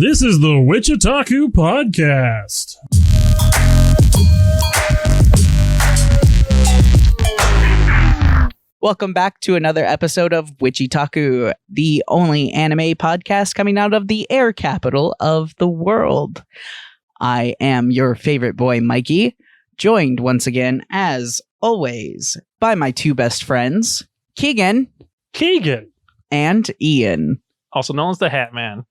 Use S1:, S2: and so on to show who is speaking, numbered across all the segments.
S1: This is the WichiTaku podcast.
S2: Welcome back to another episode of WichiTaku, the only anime podcast coming out of the air capital of the world. I am your favorite boy, Mikey, joined once again, as always, by my two best friends, Keegan, and Ian.
S3: Also known as the Hat Man.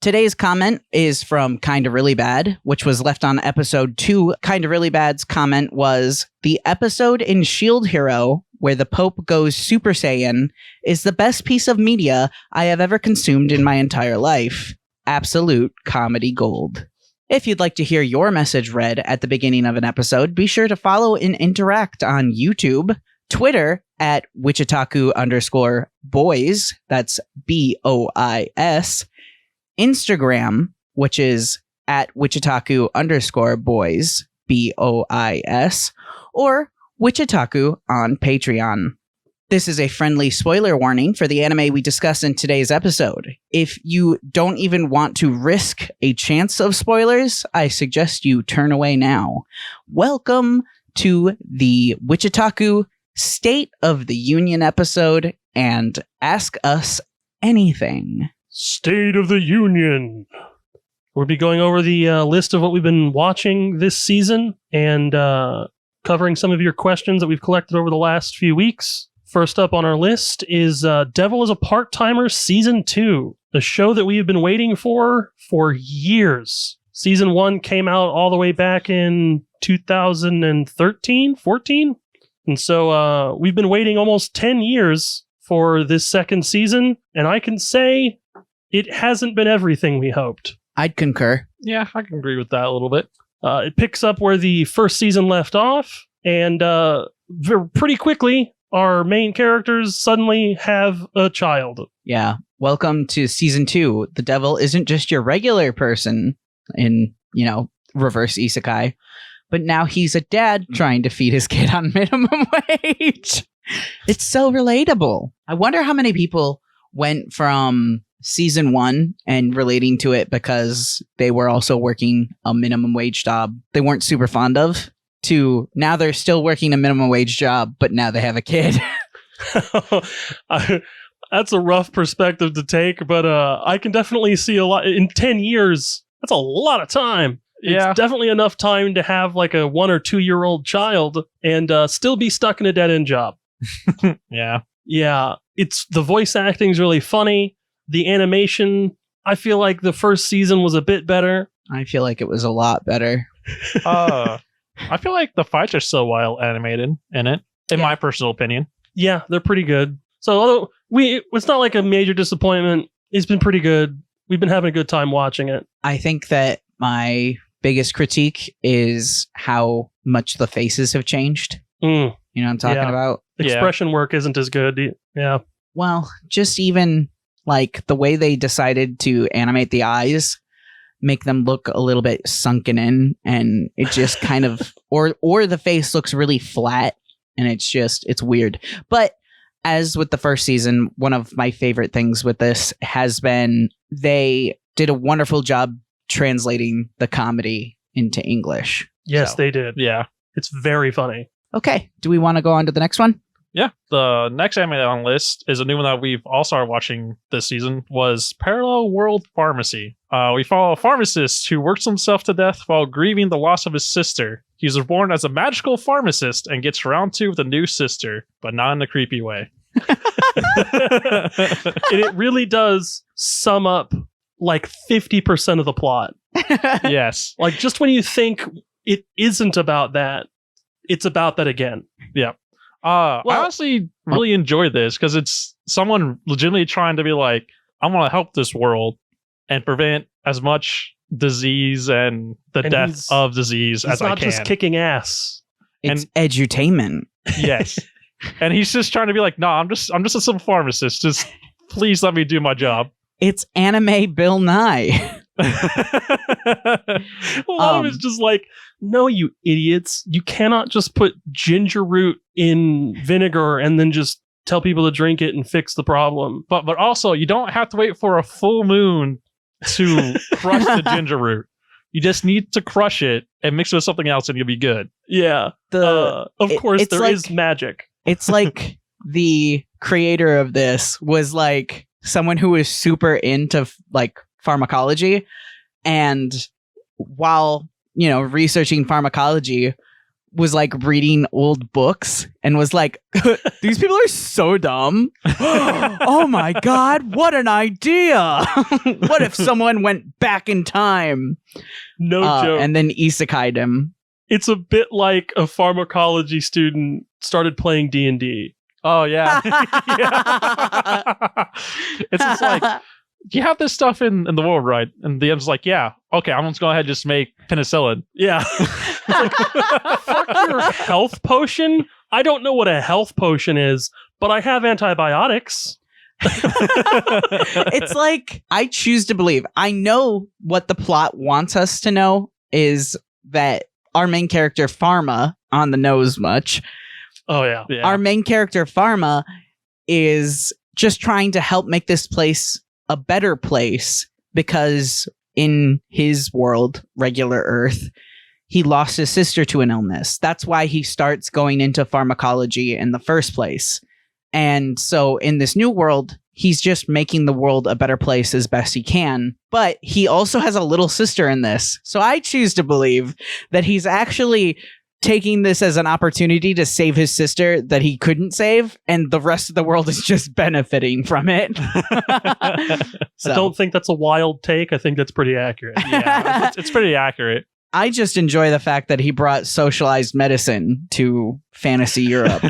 S2: Today's comment is from Kinda Really Bad, which was left on episode 2. Kinda Really Bad's comment was, the episode in Shield Hero where the Pope goes Super Saiyan is the best piece of media I have ever consumed in my entire life. Absolute comedy gold. If you'd like to hear your message read at the beginning of an episode, be sure to follow and interact on YouTube, Twitter at WichiTaku_boys, that's BOIS, Instagram, which is at WichiTaku_boys, BOIS, or WichiTaku on Patreon. This is a friendly spoiler warning for the anime we discuss in today's episode. If you don't even want to risk a chance of spoilers, I suggest you turn away now. Welcome to the WichiTaku State of the Union episode and Ask Us Anything.
S1: State of the Union. We'll be going over the list of what we've been watching this season and covering some of your questions that we've collected over the last few weeks. First up on our list is Devil is a Part-Timer Season 2, the show that we have been waiting for years. Season 1 came out all the way back in 2013, 14? And so we've been waiting almost 10 years for this second season, and I can say it hasn't been everything we hoped.
S2: I'd concur.
S3: Yeah, I can agree with that a little bit.
S1: It picks up where the first season left off, and pretty quickly, our main characters suddenly have a child.
S2: Yeah. Welcome to Season 2. The devil isn't just your regular person in, reverse isekai, but now he's a dad trying to feed his kid on minimum wage. It's so relatable. I wonder how many people went from Season 1 and relating to it because they were also working a minimum wage job they weren't super fond of, to now they're still working a minimum wage job, but now they have a kid.
S1: That's a rough perspective to take, but I can definitely see a lot. In 10 years, that's a lot of time.
S3: Yeah.
S1: It's definitely enough time to have like a 1 or 2 year old child and still be stuck in a dead end job.
S3: Yeah.
S1: Yeah. It's the voice acting is really funny. The animation, I feel like the first season was a bit better.
S2: I feel like it was a lot better.
S3: I feel like the fights are so well animated in it, in my personal opinion.
S1: Yeah, they're pretty good. So although it's not like a major disappointment, it's been pretty good. We've been having a good time watching it.
S2: I think that my biggest critique is how much the faces have changed. You know what I'm talking about?
S1: Expression work isn't as good. Yeah.
S2: Well, just even like the way they decided to animate the eyes, make them look a little bit sunken in, and it just kind of, or the face looks really flat, and it's weird. But as with the first season, one of my favorite things with this has been they did a wonderful job translating the comedy into English.
S1: Yes, they did.
S3: Yeah.
S1: It's very funny.
S2: Okay. Do we want to go on to the next one?
S3: Yeah. The next anime on the list is a new one that we've all started watching this season, was Parallel World Pharmacy. We follow a pharmacist who works himself to death while grieving the loss of his sister. He was born as a magical pharmacist and gets round two with a new sister, but not in a creepy way.
S1: It really does sum up like 50% of the plot.
S3: Yes.
S1: Like just when you think it isn't about that, it's about that again.
S3: Yeah. I honestly really enjoy this because it's someone legitimately trying to be like, I want to help this world and prevent as much disease and death of disease as I can.
S1: It's not just kicking ass.
S2: It's edutainment.
S3: Yes. And he's just trying to be like, no, I'm just a simple pharmacist. Just please let me do my job.
S2: It's anime Bill Nye.
S1: A lot of it's just like, no, you idiots. You cannot just put ginger root in vinegar and then just tell people to drink it and fix the problem.
S3: But also, you don't have to wait for a full moon to crush the ginger root. You just need to crush it and mix it with something else and you'll be good.
S1: Yeah. Of course, there is magic.
S2: It's like the creator of this was like someone who was super into like pharmacology, and while researching pharmacology was like reading old books and was like, these people are so dumb. Oh my god, what an idea. What if someone went back in time?
S1: No joke.
S2: And then isekai'd him.
S1: It's a bit like a pharmacology student started playing D&D.
S3: Oh, yeah. Yeah. It's just like, you have this stuff in the world, right? And the DM's like, yeah, okay, I'm just going to go ahead and just make penicillin.
S1: Yeah. Like, fuck your health potion. I don't know what a health potion is, but I have antibiotics.
S2: It's like, I choose to believe. I know what the plot wants us to know is that our main character, Pharma, on the nose much.
S1: Oh, yeah.
S2: Our main character, Pharma, is just trying to help make this place a better place because in his world, regular Earth, he lost his sister to an illness. That's why he starts going into pharmacology in the first place. And so in this new world, he's just making the world a better place as best he can. But he also has a little sister in this. So I choose to believe that he's actually taking this as an opportunity to save his sister that he couldn't save, and the rest of the world is just benefiting from it. So.
S1: I don't think that's a wild take. I think that's pretty accurate.
S3: Yeah, it's pretty accurate.
S2: I just enjoy the fact that he brought socialized medicine to fantasy Europe.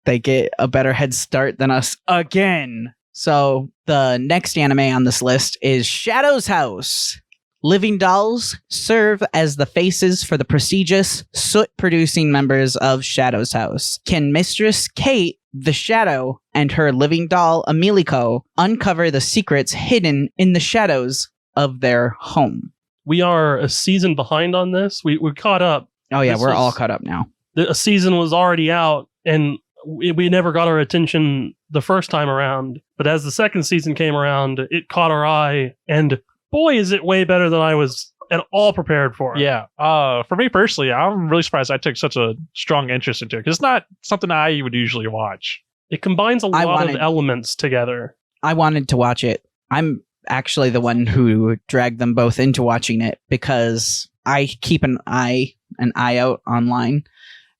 S2: They get a better head start than us again. So the next anime on this list is Shadow's House. Living dolls serve as the faces for the prestigious, soot-producing members of Shadow's House. Can Mistress Kate, the Shadow, and her living doll, Emiliko, uncover the secrets hidden in the shadows of their home?
S1: We are a season behind on this. We caught up.
S2: Oh yeah, we're all caught up now.
S1: A season was already out, and we never got our attention the first time around. But as the second season came around, it caught our eye, and boy, is it way better than I was at all prepared for.
S3: Yeah. For me personally, I'm really surprised I took such a strong interest into it because it's not something I would usually watch.
S1: It combines a lot of elements together.
S2: I wanted to watch it. I'm actually the one who dragged them both into watching it because I keep an eye out online,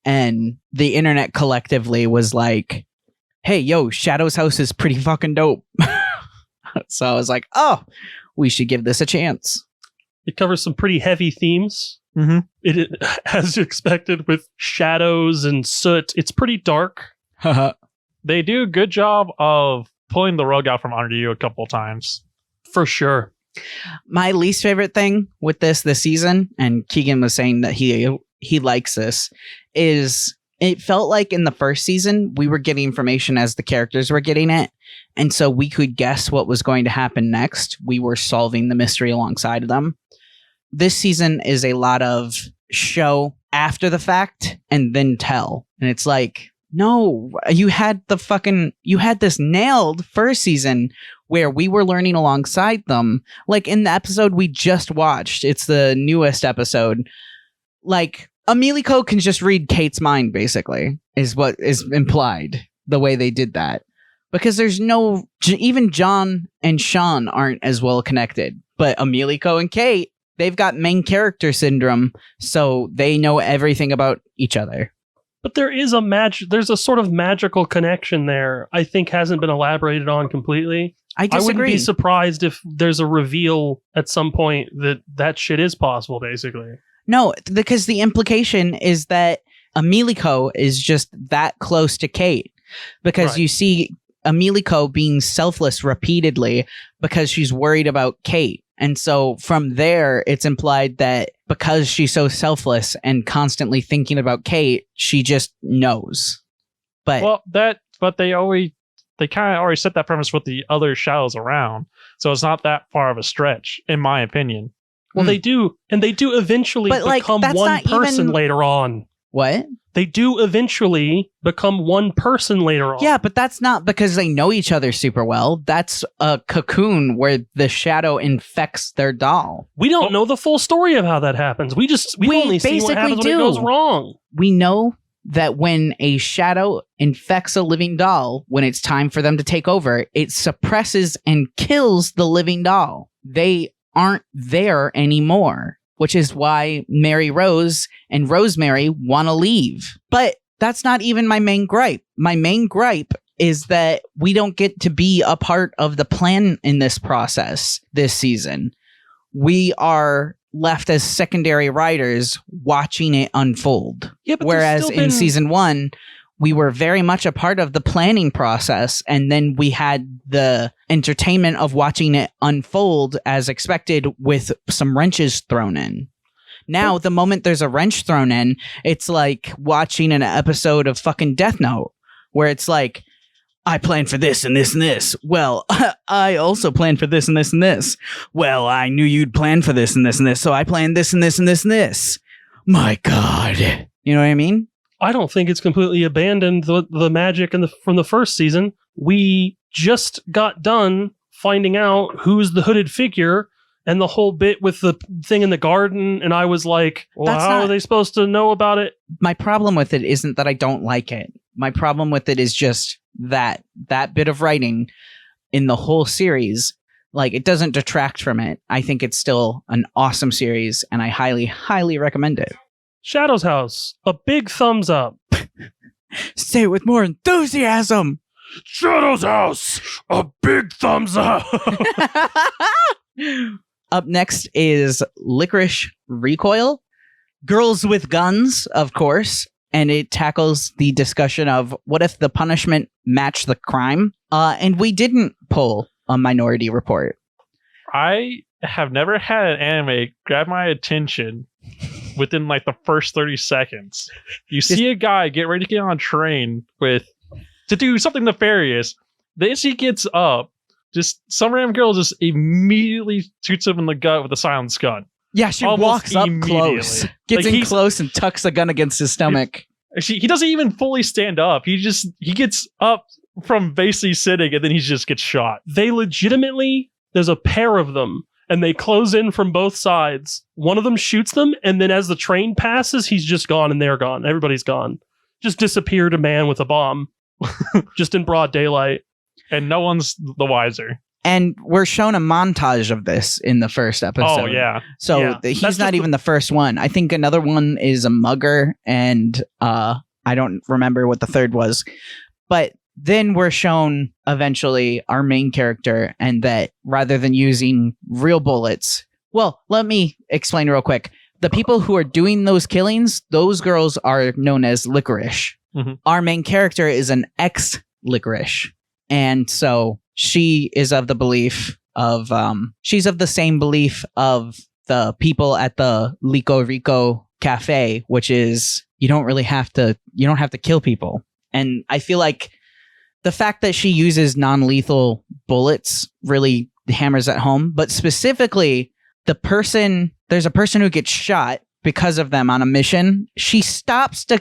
S2: and the internet collectively was like, hey, yo, Shadow's House is pretty fucking dope. So I was like, oh, we should give this a chance.
S1: It covers some pretty heavy themes.
S3: Mm-hmm.
S1: It, as expected, with shadows and soot. It's pretty dark.
S3: They do a good job of pulling the rug out from under you a couple times.
S1: For sure.
S2: My least favorite thing with this season, and Keegan was saying that he likes this, is it felt like in the first season, we were getting information as the characters were getting it. And so we could guess what was going to happen next. We were solving the mystery alongside of them. This season is a lot of show after the fact and then tell. And it's like, no, you had this nailed first season where we were learning alongside them. Like in the episode we just watched, it's the newest episode. Like, Emiliko can just read Kate's mind, basically, is what is implied, the way they did that. Because there's even John and Sean aren't as well connected. But Emiliko and Kate, they've got main character syndrome, so they know everything about each other.
S1: But there's a sort of magical connection there, I think hasn't been elaborated on completely.
S2: I disagree.
S1: I wouldn't be surprised if there's a reveal at some point that shit is possible, basically.
S2: No, because the implication is that Emiliko is just that close to Kate. Because you see Emiliko being selfless repeatedly because she's worried about Kate. And so from there, it's implied that because she's so selfless and constantly thinking about Kate, she just knows. But
S3: they kind of already set that premise with the other shadows around. So it's not that far of a stretch, in my opinion.
S1: Well, they do, and they do eventually become one person later on.
S2: What?
S1: they do eventually become one person later on.
S2: Yeah, but that's not because they know each other super well. That's a cocoon where the shadow infects their doll.
S1: We don't know the full story of how that happens. We only see what happens when it goes wrong.
S2: We know that when a shadow infects a living doll, when it's time for them to take over, it suppresses and kills the living doll. They aren't there anymore, which is why Mary Rose and Rosemary want to leave. But that's not even my main gripe. My main gripe is that we don't get to be a part of the plan in this process this season. We are left as secondary writers watching it unfold.
S1: Yeah, but
S2: whereas in season 1, we were very much a part of the planning process, and then we had the entertainment of watching it unfold as expected with some wrenches thrown in. Now, the moment there's a wrench thrown in, it's like watching an episode of fucking Death Note, where it's like, I planned for this and this and this. Well, I also planned for this and this and this. Well, I knew you'd plan for this and this and this, so I planned this and this and this and this. My God. You know what I mean?
S1: I don't think it's completely abandoned the magic from the first season. We just got done finding out who's the hooded figure and the whole bit with the thing in the garden, and I was like, well, how are they supposed to know about it?
S2: My problem with it isn't that I don't like it. My problem with it is just that bit of writing in the whole series, like, it doesn't detract from it. I think it's still an awesome series, and I highly, highly recommend it.
S1: Shadow's House, a big thumbs up.
S2: Say it with more enthusiasm.
S1: Shadow's House, a big thumbs up.
S2: Up next is Lycoris Recoil. Girls with Guns, of course. And it tackles the discussion of what if the punishment matched the crime? And we didn't pull a Minority Report.
S3: I have never had an anime grab my attention within like the first 30 seconds. You see a guy get ready to get on a train to do something nefarious. Then he gets up. Just some random girl just immediately shoots him in the gut with a silenced gun.
S2: Yeah, she walks up close, gets in close and tucks a gun against his stomach.
S3: He doesn't even fully stand up. He gets up from basically sitting and then he just gets shot.
S1: They legitimately, there's a pair of them and they close in from both sides. One of them shoots them, and then as the train passes, he's just gone and they're gone. Everybody's gone. Just disappeared a man with a bomb. Just in broad daylight.
S3: And no one's the wiser.
S2: And we're shown a montage of this in the first episode.
S3: Oh, yeah.
S2: So he's not even the first one. I think another one is a mugger, and I don't remember what the third was. But then we're shown eventually our main character, and that rather than using real bullets... Well, let me explain real quick. The people who are doing those killings, those girls are known as Lycoris. Mm-hmm. Our main character is an ex-Lycoris. And so she is of the belief of, she's of the same belief of the people at the Lycoris Cafe, which is you don't have to kill people. And I feel like the fact that she uses non-lethal bullets really hammers at home. But specifically, there's a person who gets shot because of them on a mission. She stops to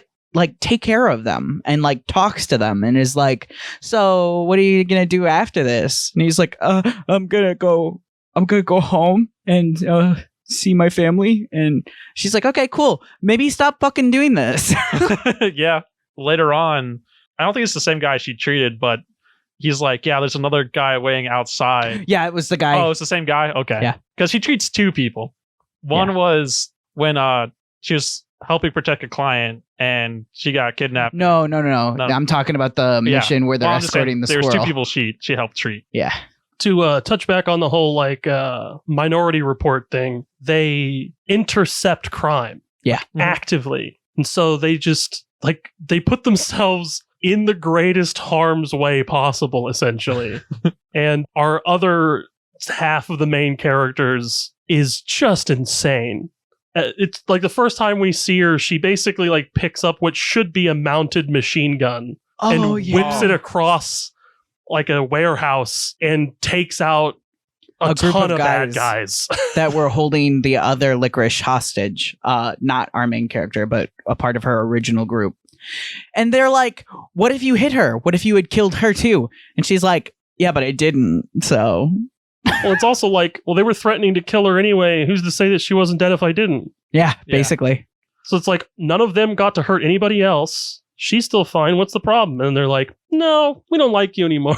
S2: take care of them and talks to them and is like, so what are you gonna do after this? And he's like, I'm gonna go home and see my family. And she's like, okay, cool, maybe stop fucking doing this.
S3: Yeah, later on, I don't think it's the same guy she treated, but he's like, yeah, there's another guy waiting outside.
S2: Yeah, it was the guy.
S3: Oh, it's the same guy. Okay.
S2: Yeah,
S3: because he treats two people. One was when she was helping protect a client and she got kidnapped.
S2: No. I'm talking about the mission where they're escorting the squirrel.
S3: There's two people she helped treat.
S2: Yeah.
S1: To touch back on the whole Minority Report thing, they intercept crime.
S2: Yeah.
S1: Actively. And so they just they put themselves in the greatest harm's way possible, essentially. And our other half of the main characters is just insane. It's like the first time we see her, she basically picks up what should be a mounted machine gun and whips it across a warehouse and takes out a ton of bad guys
S2: that were holding the other Lycoris hostage. Not our main character, but a part of her original group. And they're like, what if you hit her? What if you had killed her too? And she's like, yeah, but I didn't. So.
S1: Well, it's also like, well, they were threatening to kill her anyway. Who's to say that she wasn't dead if I didn't?
S2: Yeah, basically.
S1: So it's like, none of them got to hurt anybody else. She's still fine. What's the problem? And they're like, no, we don't like you anymore.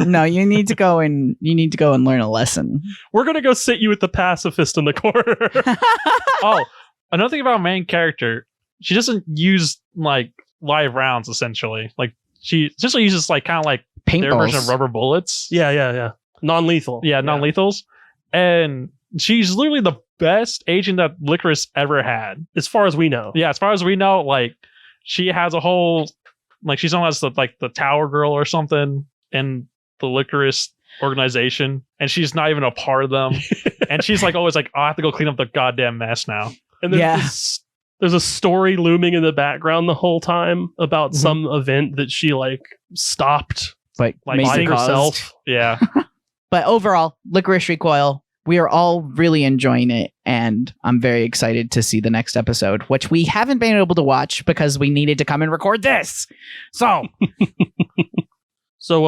S2: No, you need to go and learn a lesson.
S1: We're going to go sit you with the pacifist in the corner.
S3: Oh, another thing about main character, she doesn't use like live rounds essentially. Like she essentially uses like kind of like their version of
S2: Paintballs.
S1: rubber
S3: bullets.
S1: Yeah. Non-lethal.
S3: Yeah, non-lethals. And she's literally the best agent that Lycoris ever had.
S1: As far as we know.
S3: Yeah, as far as we know, like she has a whole like she's known as the Tower Girl or something in the Lycoris organization, and she's not even a part of them. And she's like always like, oh, I have to go clean up the goddamn mess now.
S1: And there's a story looming in the background the whole time about some event that she like stopped
S2: But
S1: like by herself.
S3: Yeah.
S2: But overall, Lycoris Recoil, we are all really enjoying it, and I'm very excited to see the next episode, which we haven't been able to watch because we needed to come and record this. So,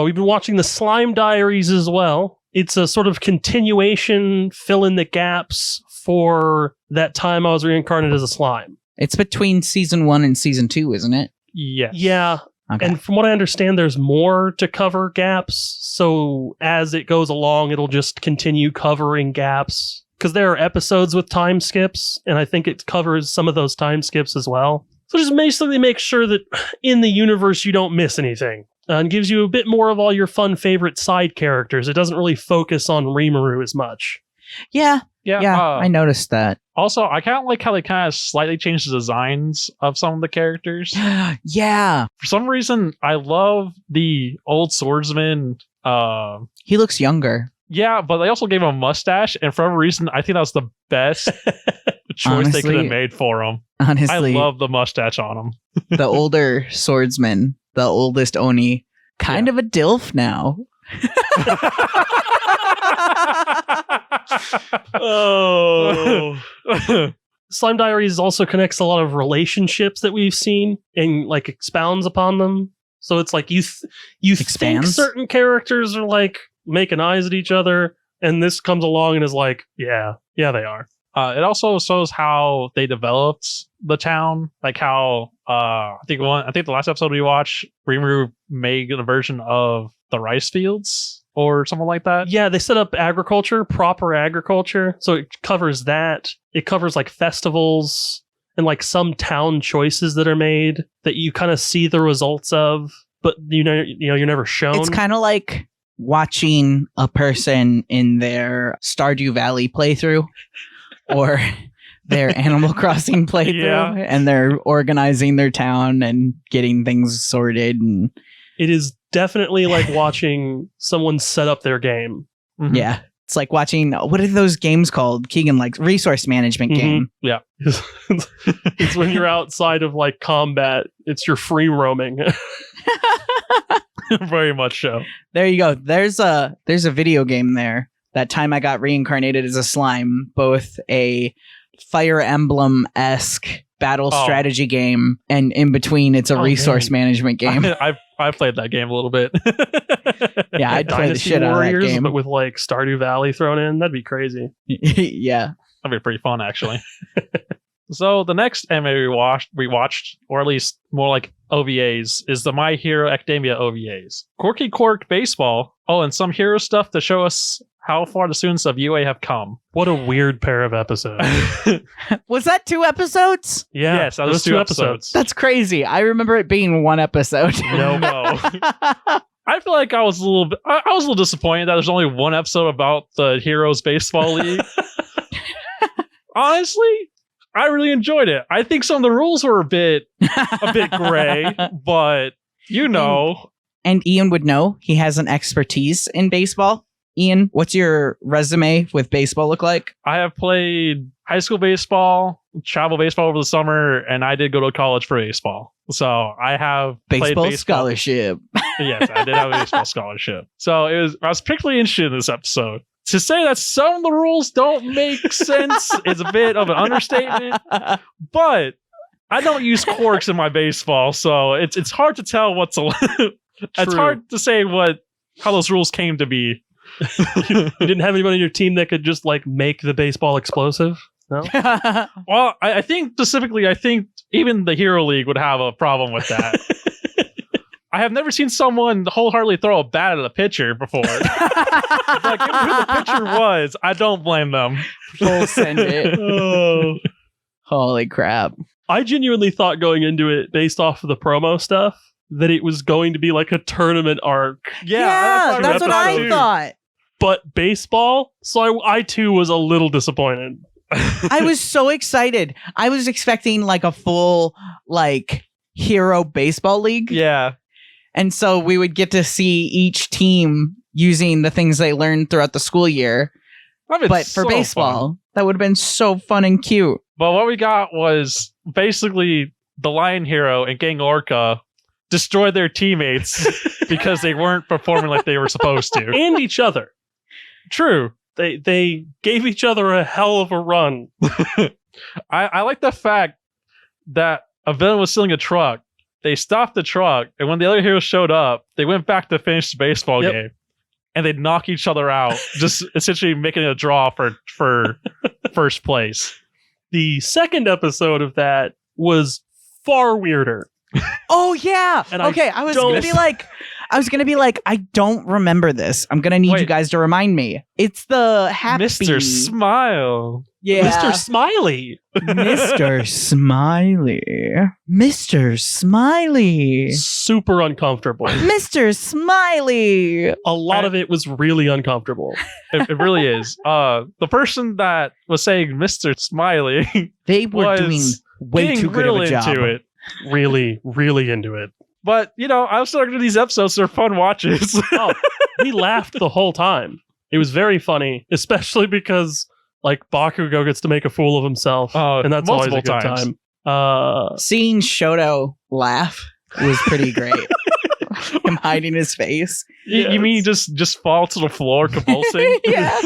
S1: we've been watching the Slime Diaries as well. It's a sort of continuation, fill in the gaps for that time I was reincarnated as a slime.
S2: it's between season 1 and season 2, isn't it?
S3: Yes.
S1: Yeah.
S2: Okay.
S1: And from what I understand, there's more to cover gaps. So as it goes along, it'll just continue covering gaps. Because there are episodes with time skips, and I think it covers some of those time skips as well. So just basically make sure that in the universe you don't miss anything. And gives you a bit more of all your fun favorite side characters. It doesn't really focus on Rimuru as much.
S2: Yeah,
S3: Yeah.
S2: I noticed that.
S3: Also, I kind of like how they kind of slightly changed the designs of some of the characters.
S2: Yeah.
S3: For some reason, I love the old swordsman.
S2: He looks younger.
S3: Yeah, but they also gave him a mustache, and for some reason, I think that was the best choice they could have
S2: Honestly-
S3: made for him.
S2: Honestly,
S3: I love the mustache on him.
S2: the older swordsman, the oldest Oni, kind of a DILF now.
S1: Oh. Slime Diaries also connects a lot of relationships that we've seen and like expounds upon them. So it's like you think
S2: Expands?
S1: certain characters are like making eyes at each other, and this comes along and is like, yeah, they are.
S3: It also shows how they developed the town, like how I think the last episode we watched, Rimuru made a version of the rice fields or something like that.
S1: Yeah, they set up agriculture, proper agriculture. So it covers that. It covers like festivals and like some town choices that are made that you kind of see the results of, but you're never shown.
S2: It's kind of like watching a person in their Stardew Valley playthrough or their Animal Crossing playthrough,
S3: Yeah.
S2: and they're organizing their town and getting things sorted. And
S1: It is definitely like watching someone set up their game.
S3: Mhm.
S2: yeah, it's like watching, what are those games called? Keegan likes resource management game.
S1: It's when you're outside of like combat, it's your free roaming.
S3: Very much so.
S2: There you go. There's a video game there. That time I got reincarnated as a slime, both a Fire Emblem-esque battle
S3: Oh.
S2: strategy game, and in between it's a
S1: Oh,
S2: resource
S1: man.
S2: management game.
S3: I played that game a little bit.
S2: Yeah, I'd play the
S1: Dynasty
S2: shit out of that
S1: Warriors,
S2: game.
S1: but with like Stardew Valley thrown in, that'd be crazy.
S2: Yeah.
S3: That'd be pretty fun, actually. So the next anime we watched, or at least more like OVAs, is the My Hero Academia OVAs. Quirky Quirk Baseball. Oh, and some hero stuff to show us how far the students of UA have come.
S1: What a weird pair of episodes.
S2: Was that 2 episodes?
S1: Yeah,
S3: Yes, that was 2 episodes.
S2: That's crazy. I remember it being 1 episode.
S3: No. I feel like I was a little disappointed that there's only 1 episode about the Heroes Baseball League. Honestly, I really enjoyed it. I think some of the rules were a bit gray, but
S2: And Ian would know. He has an expertise in baseball. Ian, what's your resume with baseball look like?
S3: I have played high school baseball, travel baseball over the summer, and I did go to college for baseball. So I have played
S2: Baseball scholarship.
S3: Yes, I did have a baseball scholarship. So I was particularly interested in this episode. To say that some of the rules don't make sense is a bit of an understatement, but I don't use corks in my baseball, so it's hard to tell what's it's hard to say how those rules came to be.
S1: You didn't have anybody on your team that could just like make the baseball explosive? No?
S3: Well, I think specifically, even the Hero League would have a problem with that. I have never seen someone wholeheartedly throw a bat at a pitcher before. Like, who the pitcher was, I don't blame them.
S2: Full send it.
S1: Oh.
S2: Holy crap.
S1: I genuinely thought going into it, based off of the promo stuff, that it was going to be like a tournament arc.
S2: Yeah, that's what I thought.
S1: But baseball, so I too was a little disappointed.
S2: I was so excited. I was expecting like a full like Hero baseball league.
S3: Yeah.
S2: And so we would get to see each team using the things they learned throughout the school year. But for baseball, that would have been so fun and cute.
S3: But what we got was basically the Lion Hero and Gang Orca destroyed their teammates because they weren't performing like they were supposed to.
S1: And each other.
S3: True.
S1: They gave each other a hell of a run.
S3: I like the fact that a villain was stealing a truck. They stopped the truck, and when the other heroes showed up, they went back to finish the baseball game. And they'd knock each other out, just essentially making it a draw for first place.
S1: The second episode of that was far weirder.
S2: Oh yeah.
S1: And
S2: okay, I was gonna be like, I don't remember this. I'm gonna need you guys to remind me. It's the happy
S3: Mr. Smile.
S2: Yeah.
S1: Mr. Smiley.
S2: Mr. Smiley. Mr. Smiley.
S1: Super uncomfortable.
S2: Mr. Smiley.
S1: A lot of it was really uncomfortable.
S3: It really is. The person that was saying Mr. Smiley
S2: they were doing way too good of a job.
S3: Into it.
S1: Really, really into it.
S3: But, I was talking to these episodes. They're fun watches.
S1: We laughed the whole time. It was very funny, especially because, like, Bakugo gets to make a fool of himself. And that's always a good time.
S2: Seeing Shoto laugh was pretty great. Him hiding his face.
S3: You mean just fall to the floor convulsing?
S2: Yeah.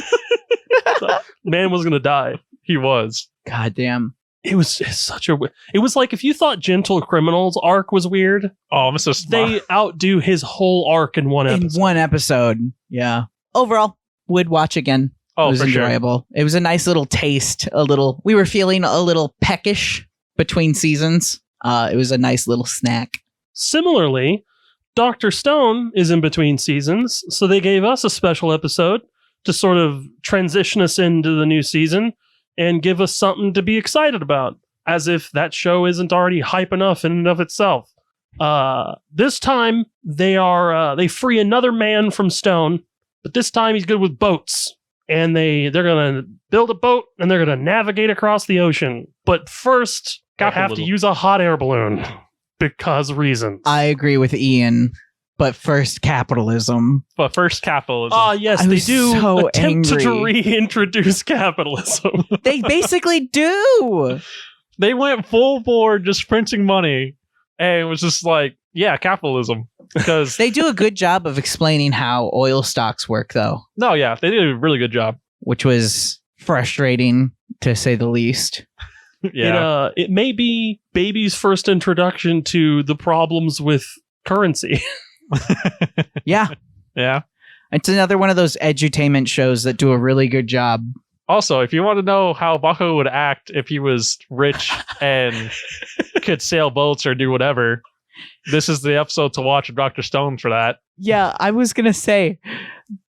S1: Man was going to die.
S3: He was.
S2: God damn.
S1: It was it was like if you thought Gentle Criminal's arc was weird.
S3: Oh, Mr. Smile.
S1: They outdo his whole arc in one episode.
S2: In one episode. Yeah. Overall, would watch again.
S3: Oh,
S2: it was
S3: for
S2: enjoyable. Sure. It was a nice little taste. We were feeling a little peckish between seasons. It was a nice little snack.
S1: Similarly, Dr. Stone is in between seasons, so they gave us a special episode to sort of transition us into the new season and give us something to be excited about, as if that show isn't already hype enough in and of itself. This time, they free another man from Stone, but this time he's good with boats. And they're going to build a boat, and they're going to navigate across the ocean. But first, they have to use a hot air balloon. Because reasons.
S2: I agree with Ian. But first, capitalism.
S1: Yes, they do attempt to reintroduce capitalism.
S2: They basically do.
S3: They went full board just printing money. And it was just like, yeah, capitalism. Because
S2: they do a good job of explaining how oil stocks work, though.
S3: No, yeah, they did a really good job.
S2: Which was frustrating, to say the least.
S3: Yeah.
S1: It may be baby's first introduction to the problems with currency.
S2: Yeah.
S3: Yeah.
S2: It's another one of those edutainment shows that do a really good job.
S3: Also, if you want to know how Bakugo would act if he was rich and could sail boats or do whatever, this is the episode to watch of Dr. Stone for that.
S2: Yeah, I was going to say,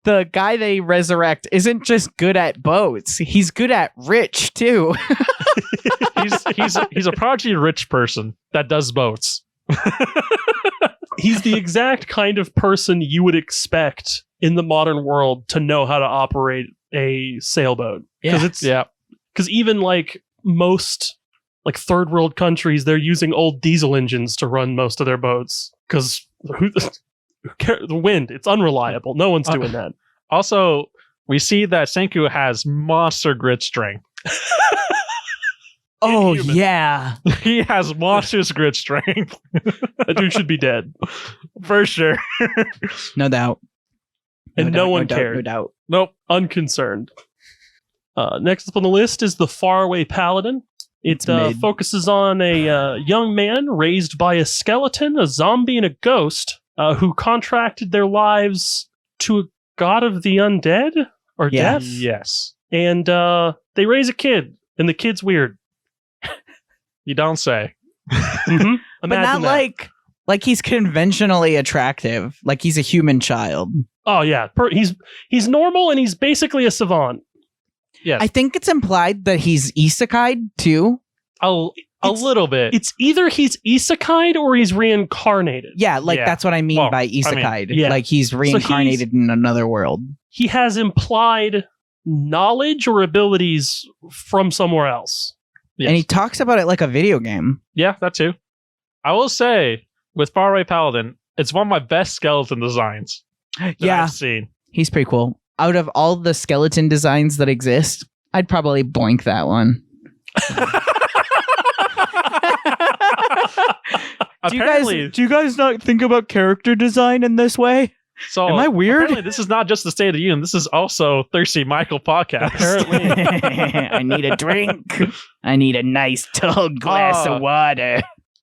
S2: the guy they resurrect isn't just good at boats. He's good at rich, too.
S3: He's a prodigy rich person that does boats.
S1: He's the exact kind of person you would expect in the modern world to know how to operate a sailboat. Because even like most like third world countries, they're using old diesel engines to run most of their boats. Because the wind, it's unreliable. No one's doing that.
S3: Also, we see that Senku has monster grit strength.
S2: Oh, yeah.
S3: He has monstrous grit strength.
S1: That dude should be dead.
S3: For sure.
S2: No doubt.
S1: And no one cared.
S2: No doubt.
S3: Nope.
S1: Unconcerned. Next up on the list is the Faraway Paladin. It
S2: mid.
S1: focuses on a young man raised by a skeleton, a zombie, and a ghost who contracted their lives to a god of the undead or
S2: Yeah.
S1: death.
S3: Yes.
S1: And they raise a kid, and the kid's weird.
S3: You don't say.
S1: Mm-hmm.
S2: But not like he's conventionally attractive. Like he's a human child.
S1: Oh yeah, he's normal, and he's basically a savant.
S3: Yes.
S2: I think it's implied that he's isekai too.
S3: A little bit.
S1: It's either he's isekai or he's reincarnated.
S2: Yeah, like
S3: Yeah.
S2: that's what I mean
S3: Well,
S2: by isekai.
S1: yeah.
S2: Like he's reincarnated in another world.
S1: He has implied knowledge or abilities from somewhere else.
S3: Yes.
S2: And he talks about it like a video game.
S3: Yeah, that too. I will say, with Faraway Paladin, it's one of my best skeleton designs that
S2: Yeah,
S3: I've seen.
S2: he's pretty cool. Out of all the skeleton designs that exist, I'd probably boink that one.
S3: Apparently,
S2: do you guys not think about character design in this way?
S3: so
S2: Am I weird?
S3: apparently this is not just the State of the Union. This is also Thirsty Michael podcast.
S1: Apparently.
S2: I need a drink. I need a nice tall glass of water.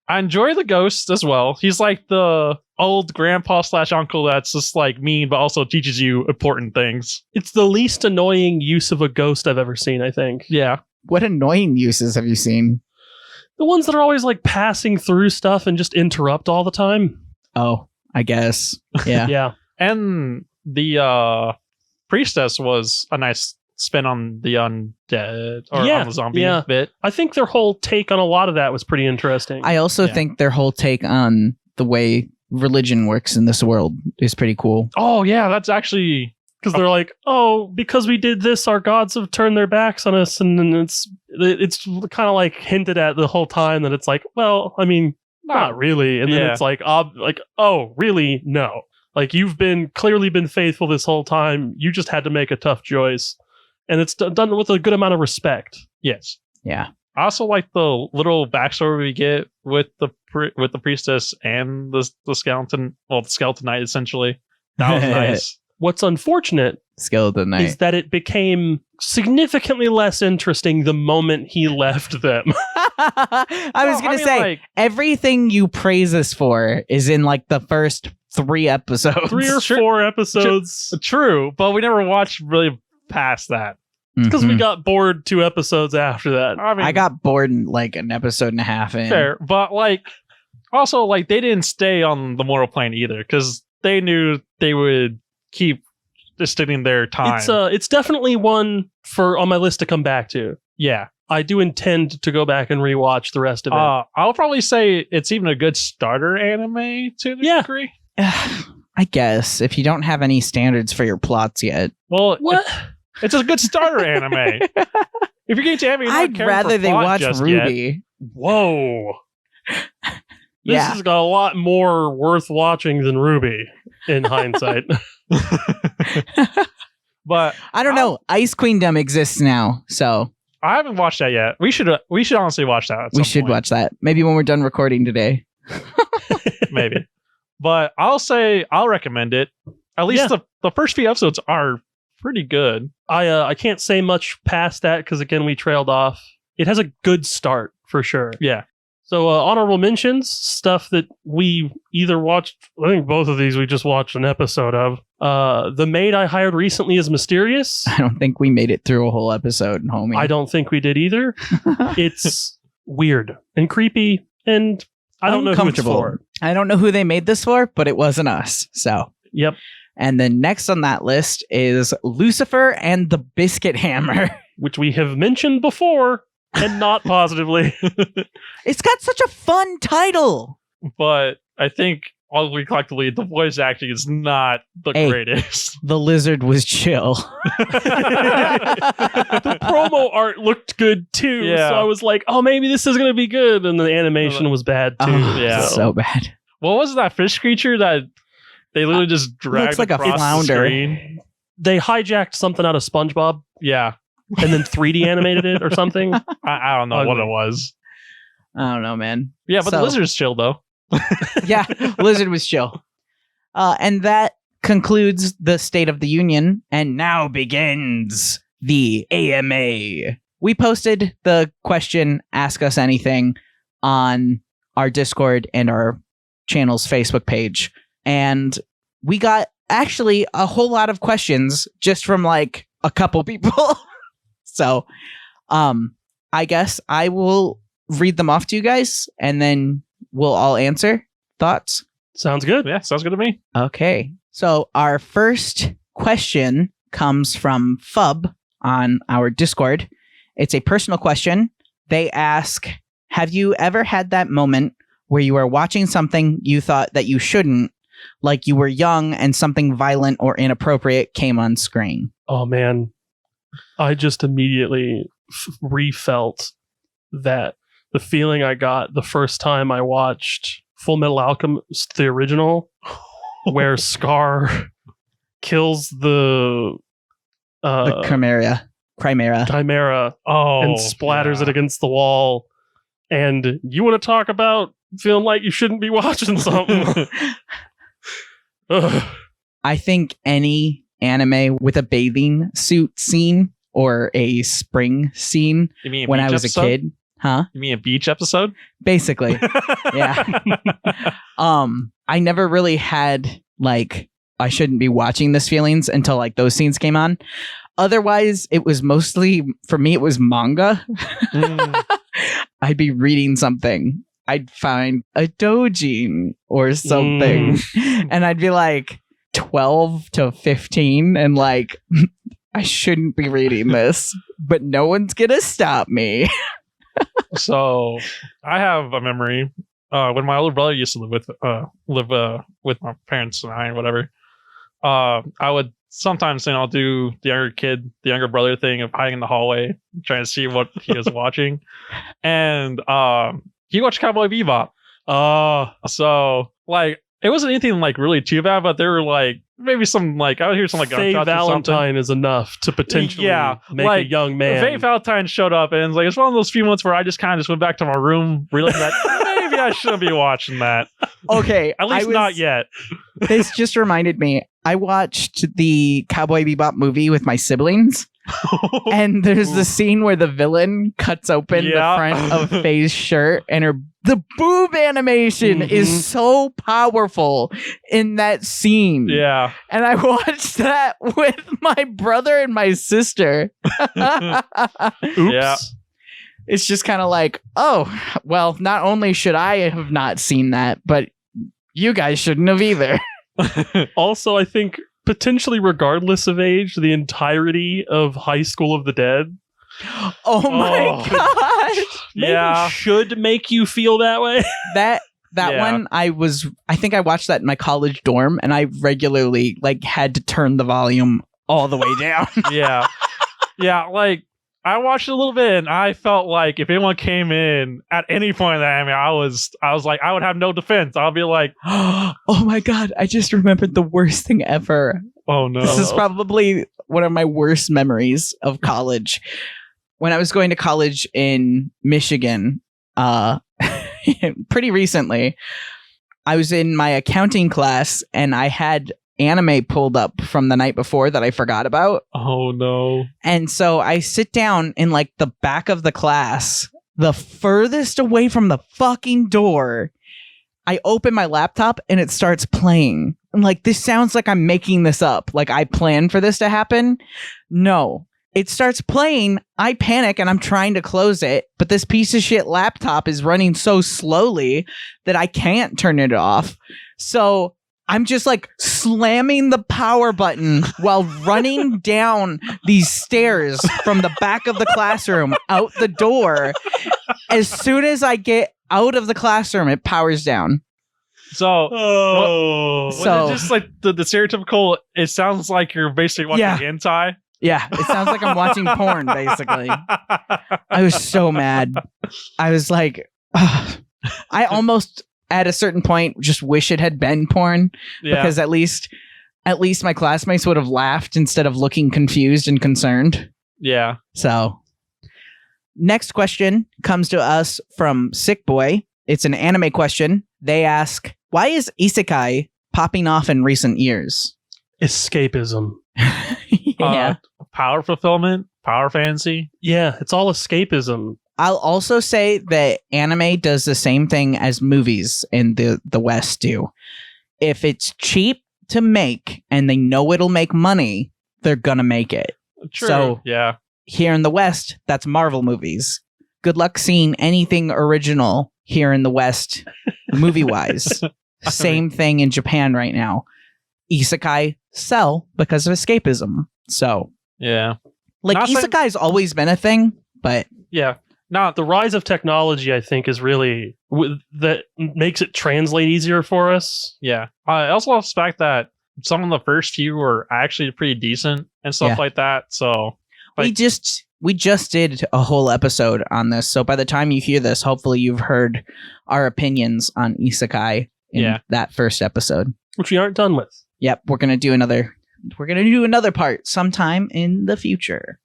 S3: I enjoy the ghost as well. He's like the old grandpa / uncle that's just like mean, but also teaches you important things.
S1: It's the least annoying use of a ghost I've ever seen, I think.
S3: Yeah.
S2: What annoying uses have you seen?
S1: The ones that are always like passing through stuff and just interrupt all the time.
S2: Oh, I guess. Yeah.
S1: Yeah.
S3: And the priestess was a nice spin on the undead or
S1: Yeah,
S3: on the zombie
S1: yeah.
S3: bit.
S1: I think their whole take on a lot of that was pretty interesting.
S2: I also
S3: Yeah.
S2: think their whole take on the way religion works in this world is pretty cool.
S3: Oh yeah, that's actually
S1: Because they're like, oh, because we did this, our gods have turned their backs on us. And then it's kind of like hinted at the whole time that it's like, well, I mean, not really. And then
S3: Yeah.
S1: it's like, oh, really? No. Like, you've clearly been faithful this whole time. You just had to make a tough choice. And it's done with a good amount of respect.
S3: yes.
S2: Yeah.
S3: I also like the little backstory we get with the priestess and the skeleton, well, the skeleton knight essentially. That was nice.
S1: What's unfortunate
S2: Skeleton Knight.
S1: is that it became significantly less interesting the moment he left them.
S2: I was going to say,
S3: like,
S2: everything you praise us for is in like the first 3 episodes.
S1: 3 or 4 episodes.
S3: true, but we never watched really past that.
S1: Because we
S2: Mhm.
S1: got bored 2 episodes after that.
S3: I mean,
S2: I got bored in like an episode and a half in.
S3: fair, but like also like they didn't stay on the moral plane either because they knew they would keep just sitting their time.
S1: It's definitely one on my list to come back to.
S3: Yeah.
S1: I do intend to go back and rewatch the rest of it.
S3: I'll probably say it's even a good starter anime to a
S1: Yeah.
S3: degree.
S2: I guess if you don't have any standards for your plots yet.
S3: Well,
S1: What?
S3: it's a good starter anime. If you're getting to anime, you're not
S2: I'd
S3: caring
S2: rather
S3: for
S2: they
S3: plot
S2: watch
S3: just
S2: Ruby.
S3: yet.
S1: Whoa. This
S2: Yeah.
S1: has got a lot more worth watching than Ruby, in hindsight.
S3: But
S2: I don't know. Ice Queendom exists now, so
S3: I haven't watched that yet. We should honestly watch that.
S2: we should watch that. Maybe when we're done recording today.
S3: Maybe. But I'll recommend it. At least the first few episodes are pretty good.
S1: I can't say much past that because, again, we trailed off. It has a good start, for sure.
S3: Yeah.
S1: So honorable mentions, stuff that we either watched, I think both of these we just watched an episode of. The maid I hired recently is mysterious.
S2: I don't think we made it through a whole episode, homie.
S1: I don't think we did either. It's weird and creepy, and I don't know who it's
S2: Uncomfortable.
S1: for.
S2: I don't know who they made this for, but it wasn't us. So,
S1: Yep.
S2: and then next on that list is Lucifer and the Biscuit Hammer.
S1: Which we have mentioned before, and not positively.
S2: It's got such a fun title.
S3: But I think all we collectively, the voice acting is not the
S2: Hey.
S3: greatest.
S2: The lizard was chill.
S1: The promo art looked good too,
S3: Yeah.
S1: so I was like, "Oh, maybe this is gonna be good." And the animation was bad too.
S2: Oh,
S3: Yeah.
S2: so bad.
S3: What was that fish creature that they literally just dragged
S2: looks like a
S3: across the
S2: flounder.
S3: screen?
S1: They hijacked something out of SpongeBob
S3: Yeah.
S1: and then 3D animated it or something.
S3: I don't know what
S1: Ugly.
S3: it was.
S2: I don't know, man.
S3: Yeah, but
S2: So-
S3: the lizard's chill though.
S2: Yeah, lizard was chill. And that concludes the State of the Union, and now begins the AMA, we posted the question, Ask Us Anything, on our Discord and our channel's Facebook page. And we got actually a whole lot of questions just from like a couple people. So I guess I will read them off to you guys and then we'll all answer. Thoughts?
S1: Sounds good.
S3: Yeah, sounds good to me.
S2: Okay. So our first question comes from Fub on our Discord. It's a personal question. They ask, have you ever had that moment where you were watching something you thought that you shouldn't, like you were young and something violent or inappropriate came on screen?
S1: Oh, man. I just immediately refelt that the feeling I got the first time I watched Full Metal Alchemist, the original, where Scar kills the
S2: Chimera.
S1: And splatters it against the wall. And you want to talk about feeling like you shouldn't be watching something?
S2: I think any anime with a bathing suit scene or a spring scene
S3: You mean
S2: when I was a kid. Huh?
S3: You mean a beach episode?
S2: Basically. Yeah. I never really had like I shouldn't be watching this feelings until like those scenes came on. Otherwise, it was mostly for me it was manga. I'd be reading something. I'd find a doujin or something and I'd be like 12 to 15 and like I shouldn't be reading this, but no one's gonna stop me.
S3: So I have a memory when my older brother used to live with my parents and I or whatever. I would sometimes I'll do the younger brother thing of hiding in the hallway, trying to see what he was watching. And he watched Cowboy Bebop. So like it wasn't anything like really too bad, but there were like maybe some like I would hear some like
S1: Faye
S3: gunshots or something.
S1: Valentine is enough to potentially make a young man.
S3: Faye Valentine showed up and it's like it's one of those few months where I just kind of just went back to my room, realizing that maybe I shouldn't be watching that.
S2: Okay,
S3: At least not yet.
S2: This just reminded me. I watched the Cowboy Bebop movie with my siblings, and there's the scene where the villain cuts open the front of Faye's shirt, and the boob animation is so powerful in that scene.
S3: Yeah.
S2: And I watched that with my brother and my sister.
S1: Oops.
S3: Yeah.
S2: It's just kind of like, oh, well, not only should I have not seen that, but you guys shouldn't have either.
S1: Also, I think potentially regardless of age, the entirety of High School of the Dead.
S2: Oh my gosh.
S1: Maybe should make you feel that way.
S2: That one, I think I watched that in my college dorm, and I regularly like had to turn the volume all the way down.
S3: Yeah. Yeah, like I watched it a little bit and I felt like if anyone came in at any point in the anime, I was like, I would have no defense. I'll be like,
S2: oh my God, I just remembered the worst thing ever.
S3: Oh no.
S2: This is probably one of my worst memories of college. When I was going to college in Michigan, pretty recently, I was in my accounting class and I had anime pulled up from the night before that I forgot about.
S3: Oh no.
S2: And so I sit down in like the back of the class, the furthest away from the fucking door. I open my laptop and it starts playing. I'm like, this sounds like I'm making this up. Like I planned for this to happen. No. It starts playing. I panic and I'm trying to close it, but this piece of shit laptop is running so slowly that I can't turn it off. So I'm just like slamming the power button while running down these stairs from the back of the classroom out the door. As soon as I get out of the classroom, it powers down.
S3: So, was it just like the stereotypical, it sounds like you're basically watching hentai?
S2: Yeah, it sounds like I'm watching porn, basically. I was so mad. I was like, ugh. I almost, at a certain point, just wish it had been porn. Yeah. Because at least my classmates would have laughed instead of looking confused and concerned.
S3: Yeah.
S2: So, next question comes to us from Sick Boy. It's an anime question. They ask, why is isekai popping off in recent years?
S1: Escapism.
S2: Yeah.
S3: Power fulfillment, power fantasy.
S1: Yeah, it's all escapism.
S2: I'll also say that anime does the same thing as movies in the West do. If it's cheap to make and they know it'll make money, they're gonna make it.
S3: True.
S2: So
S3: yeah.
S2: Here in the West, that's Marvel movies. Good luck seeing anything original here in the West, movie-wise. Same thing in Japan right now. Isekai sell because of escapism. So,
S3: yeah.
S2: like,
S3: Not saying-
S2: isekai's always been a thing, but
S3: Yeah.
S1: The rise of technology, I think, is really that makes it translate easier for us.
S3: Yeah. I also love the fact that some of the first few were actually pretty decent and stuff
S2: Yeah.
S3: like that. So
S2: we just did a whole episode on this. So by the time you hear this, hopefully you've heard our opinions on isekai in that first episode.
S1: Which we aren't done with.
S2: Yep, we're gonna do another part sometime in the future.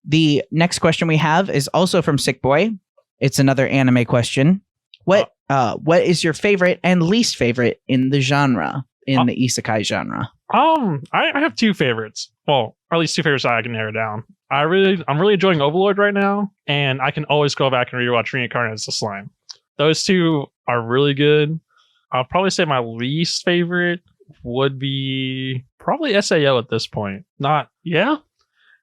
S2: The next question we have is also from Sick Boy. It's another anime question. What is your favorite and least favorite in the genre, in the isekai genre?
S3: I have two favorites. Well, or at least two favorites that I can narrow down. I'm really enjoying Overlord right now, and I can always go back and rewatch Reincarnate as a Slime. Those two are really good. I'll probably say my least favorite would be probably SAO at this point.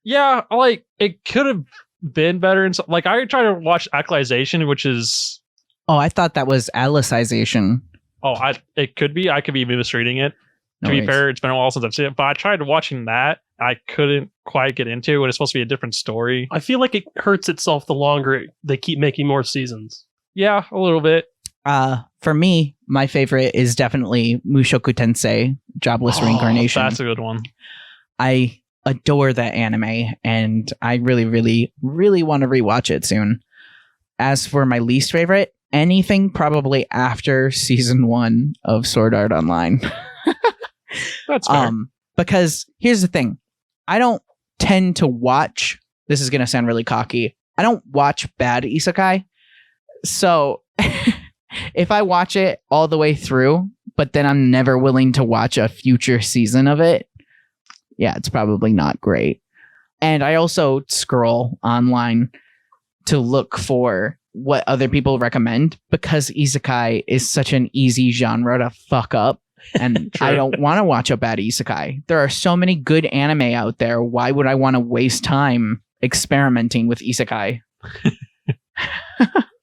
S3: Yeah, like it could have been better. And like I tried to watch Actualization, which is
S2: I thought that was Alicization.
S3: It could be. I could be misreading it.
S2: No
S3: to be
S2: worries.
S3: fair, it's been a while since I've seen it, but I tried watching that. I couldn't quite get into it. It's supposed to be a different story.
S1: I feel like it hurts itself the longer they keep making more seasons.
S3: Yeah, a little bit.
S2: For me, my favorite is definitely Mushoku Tensei, Jobless Reincarnation.
S3: That's a good one.
S2: I adore that anime, and I really, really, really want to rewatch it soon. As for my least favorite, anything probably after season 1 of Sword Art Online.
S3: That's fair.
S2: Because here's the thing. I don't tend to watch, this is going to sound really cocky, I don't watch bad isekai. So if I watch it all the way through, but then I'm never willing to watch a future season of it, yeah, it's probably not great. And I also scroll online to look for what other people recommend because isekai is such an easy genre to fuck up. And I don't want to watch a bad isekai. There are so many good anime out there. Why would I want to waste time experimenting with isekai?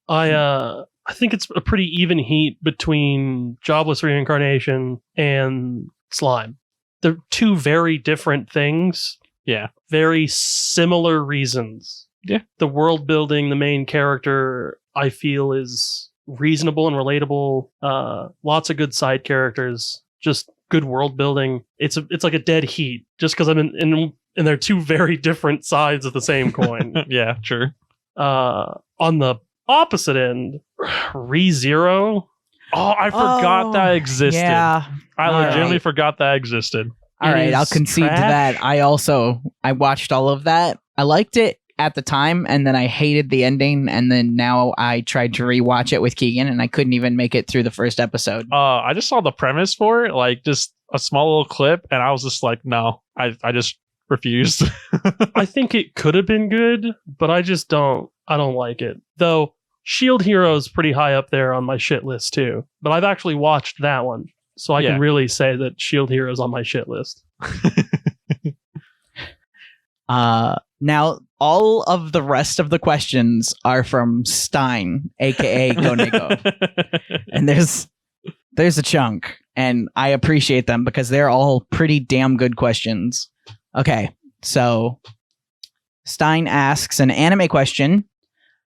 S1: I think it's a pretty even heat between Jobless Reincarnation and Slime. They're two very different things.
S3: Yeah.
S1: Very similar reasons.
S3: Yeah.
S1: The world building, the main character, I feel is reasonable and relatable. Lots of good side characters, just good world building. It's like a dead heat just because I'm in and they're two very different sides of the same coin.
S3: Yeah, true.
S1: On the opposite end, ReZero.
S3: Oh, I forgot that existed.
S2: Yeah.
S3: I
S2: All
S3: legitimately
S2: right.
S3: forgot that existed.
S2: All right,
S1: is
S2: I'll concede to
S1: trash.
S2: that. I watched all of that. I liked it at the time, and then I hated the ending, and then now I tried to rewatch it with Keegan, and I couldn't even make it through the first episode.
S3: I just saw the premise for it, like just a small little clip, and I was just like, no, I just refused.
S1: I think it could have been good, but I don't like it. Though Shield Hero's pretty high up there on my shit list too. But I've actually watched that one. So I
S3: Yeah.
S1: can really say that Shield Hero's on my shit list.
S2: Now, all of the rest of the questions are from Stein, aka Goneko. And there's a chunk, and I appreciate them because they're all pretty damn good questions. Okay, so Stein asks an anime question.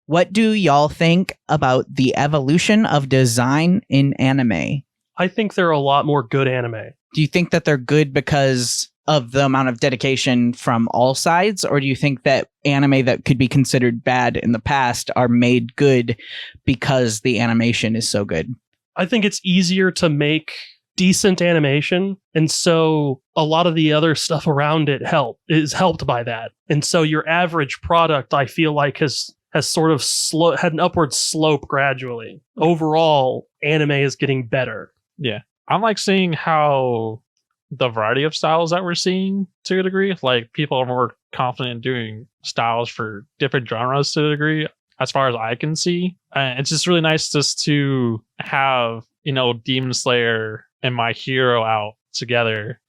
S2: What do y'all think about the evolution of design in anime?
S1: I think there are a lot more good anime.
S2: Do you think that they're good because of the amount of dedication from all sides, or do you think that anime that could be considered bad in the past are made good because the animation is so good?
S1: I think it's easier to make decent animation, and so a lot of the other stuff around it is helped by that. And so your average product, I feel like, has sort of had an upward slope gradually. Overall, anime is getting better.
S3: Yeah. I'm like seeing how the variety of styles that we're seeing to a degree. Like people are more confident in doing styles for different genres to a degree, as far as I can see. And it's just really nice just to have, Demon Slayer and My Hero out together,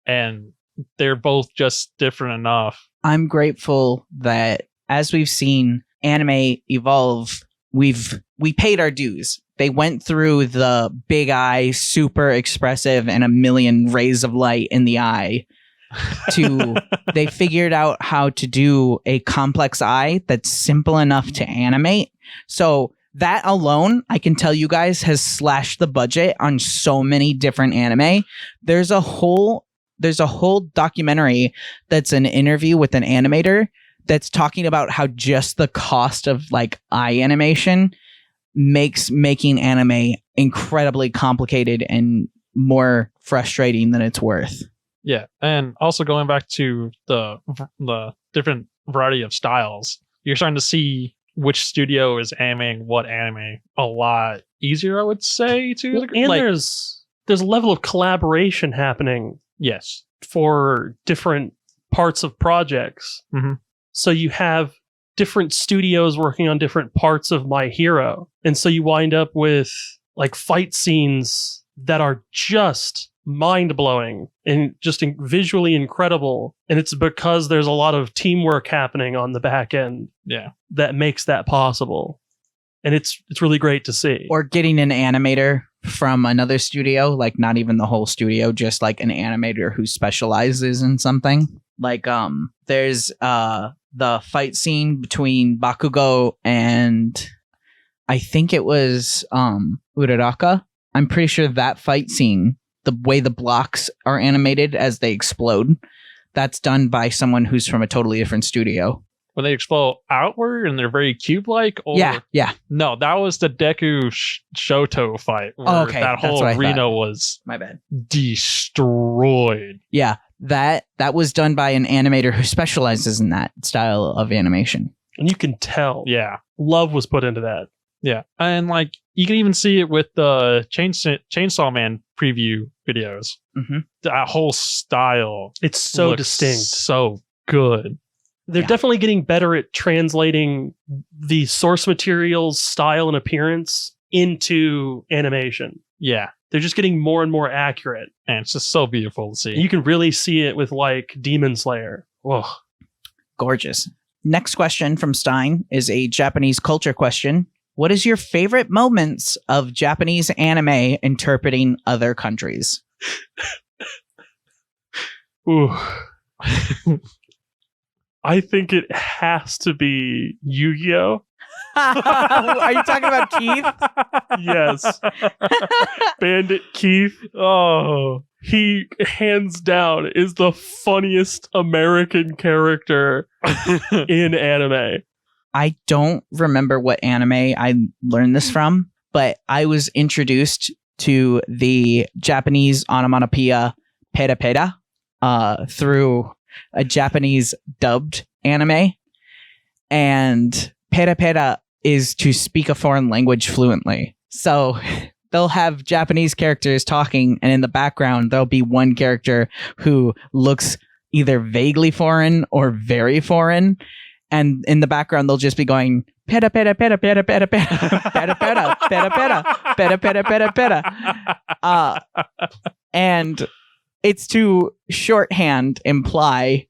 S3: and they're both just different enough.
S2: I'm grateful that as we've seen anime evolve, we paid our dues. They went through the big eye, super expressive, and a million rays of light in the eye. They figured out how to do a complex eye that's simple enough to animate. So that alone, I can tell you guys, has slashed the budget on so many different anime. There's a whole documentary that's an interview with an animator that's talking about how just the cost of like eye animation makes making anime incredibly complicated and more frustrating than it's worth.
S3: Yeah, and also going back to the different variety of styles, you're starting to see which studio is animating what anime a lot easier, I would say.
S1: And there's a level of collaboration happening.
S3: Yes,
S1: for different parts of projects.
S3: Mm-hmm.
S1: So you have different studios working on different parts of My Hero. And so you wind up with like fight scenes that are just mind-blowing and just visually incredible. And it's because there's a lot of teamwork happening on the back end.
S3: Yeah,
S1: that makes that possible. And it's really great to see.
S2: Or getting an animator from another studio, like not even the whole studio, just like an animator who specializes in something. Like there's the fight scene between Bakugo and I think it was Uraraka. I'm pretty sure that fight scene, the way the blocks are animated as they explode, that's done by someone who's from a totally different studio.
S3: When they explode outward and they're very cube-like? Or...
S2: Yeah.
S3: No, that was the Deku Shoto fight. Where that whole arena was
S2: my bad,
S3: destroyed.
S2: Yeah, that was done by an animator who specializes in that style of animation.
S1: And you can tell.
S3: Yeah.
S1: Love was put into that.
S3: Yeah. And like you can even see it with the Chainsaw Man preview videos.
S2: Mm-hmm.
S3: That whole style.
S1: It's so distinct.
S3: So good.
S1: They're definitely getting better at translating the source material's style and appearance into animation.
S3: Yeah.
S1: They're just getting more and more accurate.
S3: And it's just so beautiful to see.
S1: You can really see it with like Demon Slayer. Whoa.
S2: Gorgeous. Next question from Stein is a Japanese culture question. What is your favorite moments of Japanese anime interpreting other countries?
S1: Ooh. I think it has to be Yu-Gi-Oh!
S2: Are you talking about Keith?
S1: Yes. Bandit Keith. Oh, he hands down is the funniest American character in anime.
S2: I don't remember what anime I learned this from, but I was introduced to the Japanese onomatopoeia pera pera through a Japanese dubbed anime, and pera pera is to speak a foreign language fluently. So they'll have Japanese characters talking, and in the background there'll be one character who looks either vaguely foreign or very foreign, and in the background they'll just be going pera pera pera pera pera pera pera pera pera pera pera pera pera, and it's to shorthand imply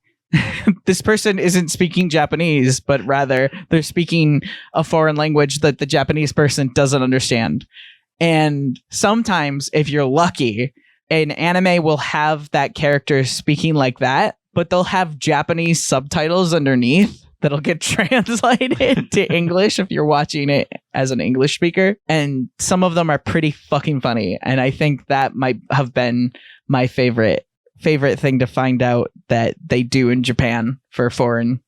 S2: this person isn't speaking Japanese, but rather they're speaking a foreign language that the Japanese person doesn't understand. And sometimes, if you're lucky, an anime will have that character speaking like that, but they'll have Japanese subtitles underneath that'll get translated to English if you're watching it as an English speaker. And some of them are pretty fucking funny. And I think that might have been my favorite thing to find out that they do in Japan for foreign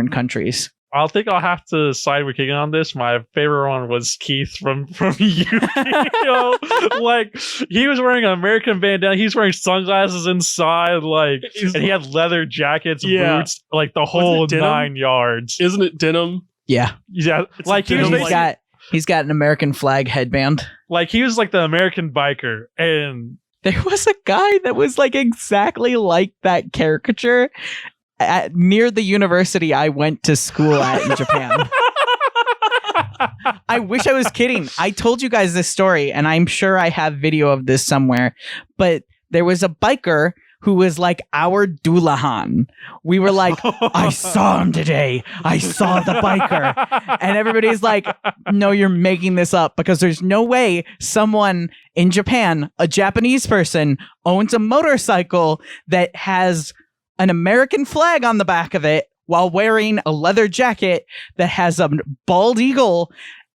S2: countries.
S3: I think I'll have to side with Keegan on this. My favorite one was Keith from Yu-Gi-Oh! Like, he was wearing an American bandana. He was wearing sunglasses inside, like, and he had leather jackets, boots, like the whole 9 yards.
S1: Isn't it denim?
S2: Yeah.
S3: Yeah. Like,
S2: he's got an American flag headband.
S3: Like, he was like the American biker, and
S2: There was a guy that was like exactly like that caricature near the university I went to school at in Japan. I wish I was kidding. I told you guys this story, and I'm sure I have video of this somewhere. But there was a biker who was like our Doulahan. We were like, I saw him today. I saw the biker. And everybody's like, no, you're making this up, because there's no way someone in Japan, a Japanese person, owns a motorcycle that has an American flag on the back of it while wearing a leather jacket that has a bald eagle,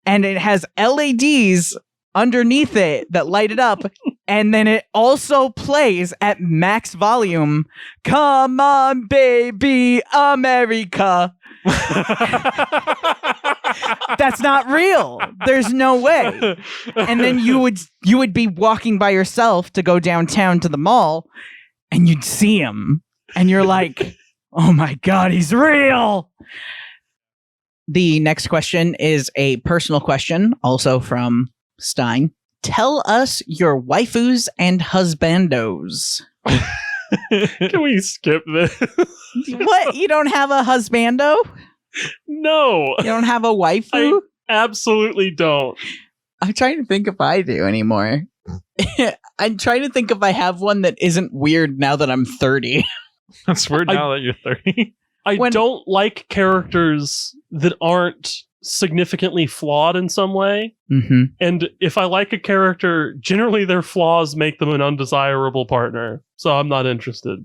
S2: and it has LEDs underneath it that light it up, and then it also plays at max volume, "Come on baby America." That's not real. There's no way. And then you would be walking by yourself to go downtown to the mall, and you'd see him, and you're like, oh my god, he's real. The next question is a personal question, also from Stein. Tell us your waifus and husbandos.
S1: Can we skip this?
S2: What? You don't have a husbando?
S1: No.
S2: You don't have a waifu?
S1: I absolutely don't.
S2: I'm trying to think if I do anymore. I'm trying to think if I have one that isn't weird now that I'm 30.
S3: That's weird now that you're 30.
S1: I don't like characters that aren't significantly flawed in some way.
S2: Mm-hmm.
S1: And if I like a character, generally their flaws make them an undesirable partner. So I'm not interested.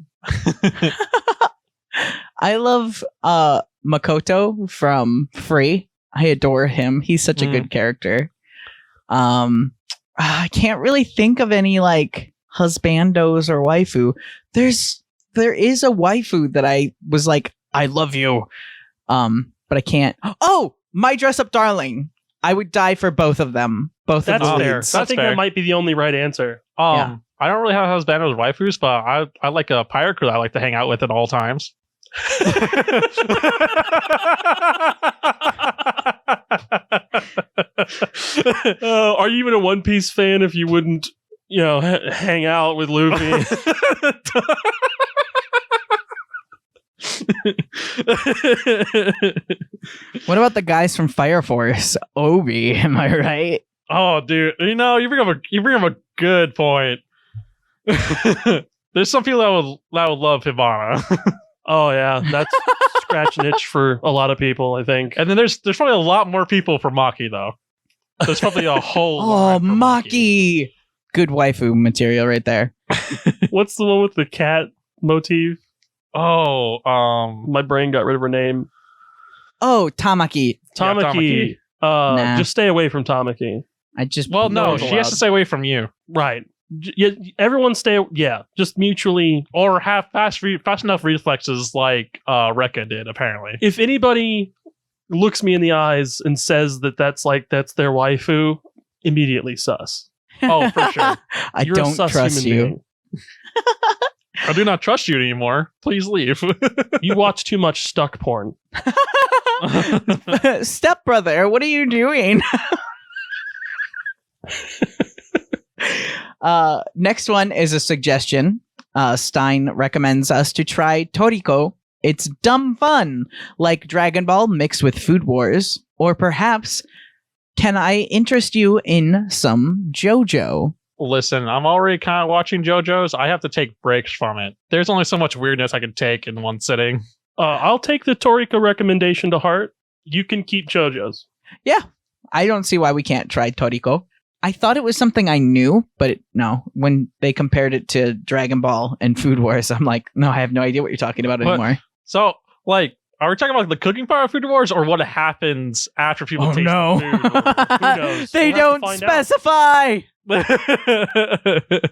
S2: I love Makoto from Free. I adore him. He's such a good character. I can't really think of any like husbandos or waifu. There is a waifu that I was like, I love you. But I can't. Oh, My Dress Up Darling. I would die for both of them. Both of
S1: That's
S2: them.
S1: fair. I think that might be the only right answer.
S3: I don't really have husbandos or waifus, but I like a pirate crew that I like to hang out with at all times.
S1: Are you even a One Piece fan if you wouldn't, hang out with Luffy?
S2: What about the guys from Fire Force? Obi, am I right?
S3: Oh, dude, you bring up a good point. There's some people that would love Hibana.
S1: Oh yeah, that's scratch and itch for a lot of people, I think.
S3: And then there's probably a lot more people for Maki though. There's probably a whole
S2: Oh, Maki. Good waifu material right there.
S1: What's the one with the cat motif?
S3: Oh,
S1: my brain got rid of her name.
S2: Oh, Tamaki.
S1: Tamaki.
S2: Nah.
S1: Just stay away from Tamaki.
S3: No, she has to stay away from you.
S1: Right. Everyone stay. Yeah, just mutually,
S3: or have fast enough reflexes like Rekka did. Apparently,
S1: if anybody looks me in the eyes and says that's their waifu, immediately sus.
S3: Oh, for sure.
S2: You're don't trust you.
S3: I do not trust you anymore. Please leave.
S1: You watch too much stuck porn.
S2: Stepbrother, what are you doing? Next one is a suggestion. Stein recommends us to try Toriko. It's dumb fun, like Dragon Ball mixed with Food Wars. Or perhaps, can I interest you in some JoJo?
S3: Listen, I'm already kind of watching JoJo's. I have to take breaks from it. There's only so much weirdness I can take in one sitting.
S1: I'll take the Toriko recommendation to heart. You can keep JoJo's.
S2: Yeah, I don't see why we can't try Toriko. I thought it was something I knew, but no. When they compared it to Dragon Ball and Food Wars, I'm like, no, I have no idea what you're talking about anymore.
S3: So, are we talking about the cooking part of Food Wars or what happens after people taste the food? Who knows?
S2: They don't specify!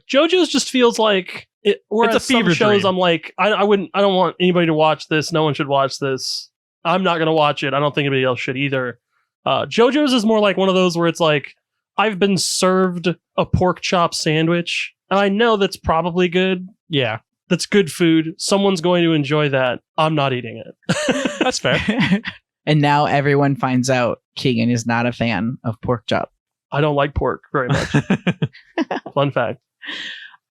S1: JoJo's just feels like it. Whereas
S3: it's a fever
S1: some shows,
S3: dream.
S1: I'm like, I don't want anybody to watch this. No one should watch this. I'm not going to watch it. I don't think anybody else should either. JoJo's is more like one of those where it's like, I've been served a pork chop sandwich, and I know that's probably good.
S3: Yeah.
S1: That's good food. Someone's going to enjoy that. I'm not eating it.
S3: That's fair.
S2: And now everyone finds out Keegan is not a fan of pork chop.
S1: I don't like pork very much. Fun fact.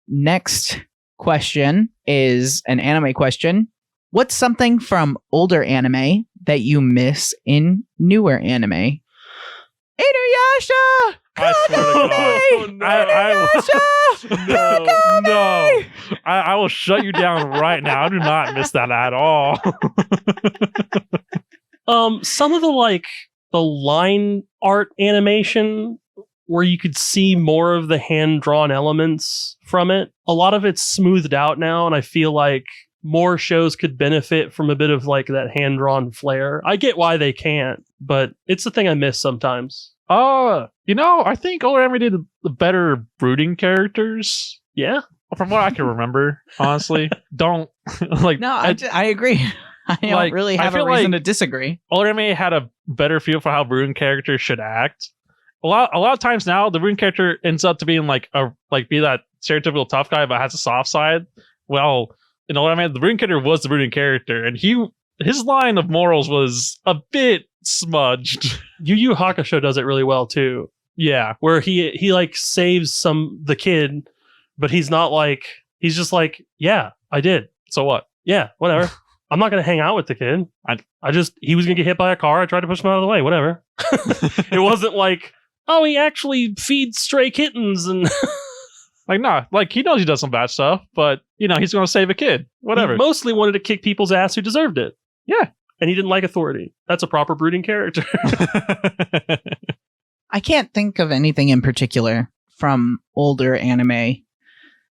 S2: Next question is an anime question. What's something from older anime that you miss in newer anime? Inuyasha!
S3: I swear to God. No. I will shut you down right now. I do not miss that at all.
S1: Some of the line art animation where you could see more of the hand-drawn elements from it. A lot of it's smoothed out now, and I feel like more shows could benefit from a bit of that hand-drawn flair. I get why they can't, but it's the thing I miss sometimes.
S3: I think older anime did the better brooding characters.
S1: Yeah?
S3: From what I can remember, honestly. Don't,
S2: I agree. I don't really have a reason to disagree.
S3: Older anime had a better feel for how brooding characters should act. A lot of times now, the brooding character ends up to being be that stereotypical tough guy but has a soft side. Well, in older anime, the brooding character was the brooding character, and his line of morals was a bit smudged.
S1: Yu Yu Hakusho does it really well too.
S3: Yeah,
S1: where he saves the kid, but he's not he's just yeah, I did.
S3: So what?
S1: Yeah, whatever. I'm not gonna hang out with the kid. He was gonna get hit by a car. I tried to push him out of the way. Whatever. It wasn't he actually feeds stray kittens and
S3: he knows he does some bad stuff, but he's gonna save a kid. Whatever.
S1: He mostly wanted to kick people's ass who deserved it.
S3: Yeah.
S1: And he didn't like authority. That's a proper brooding character.
S2: I can't think of anything in particular from older anime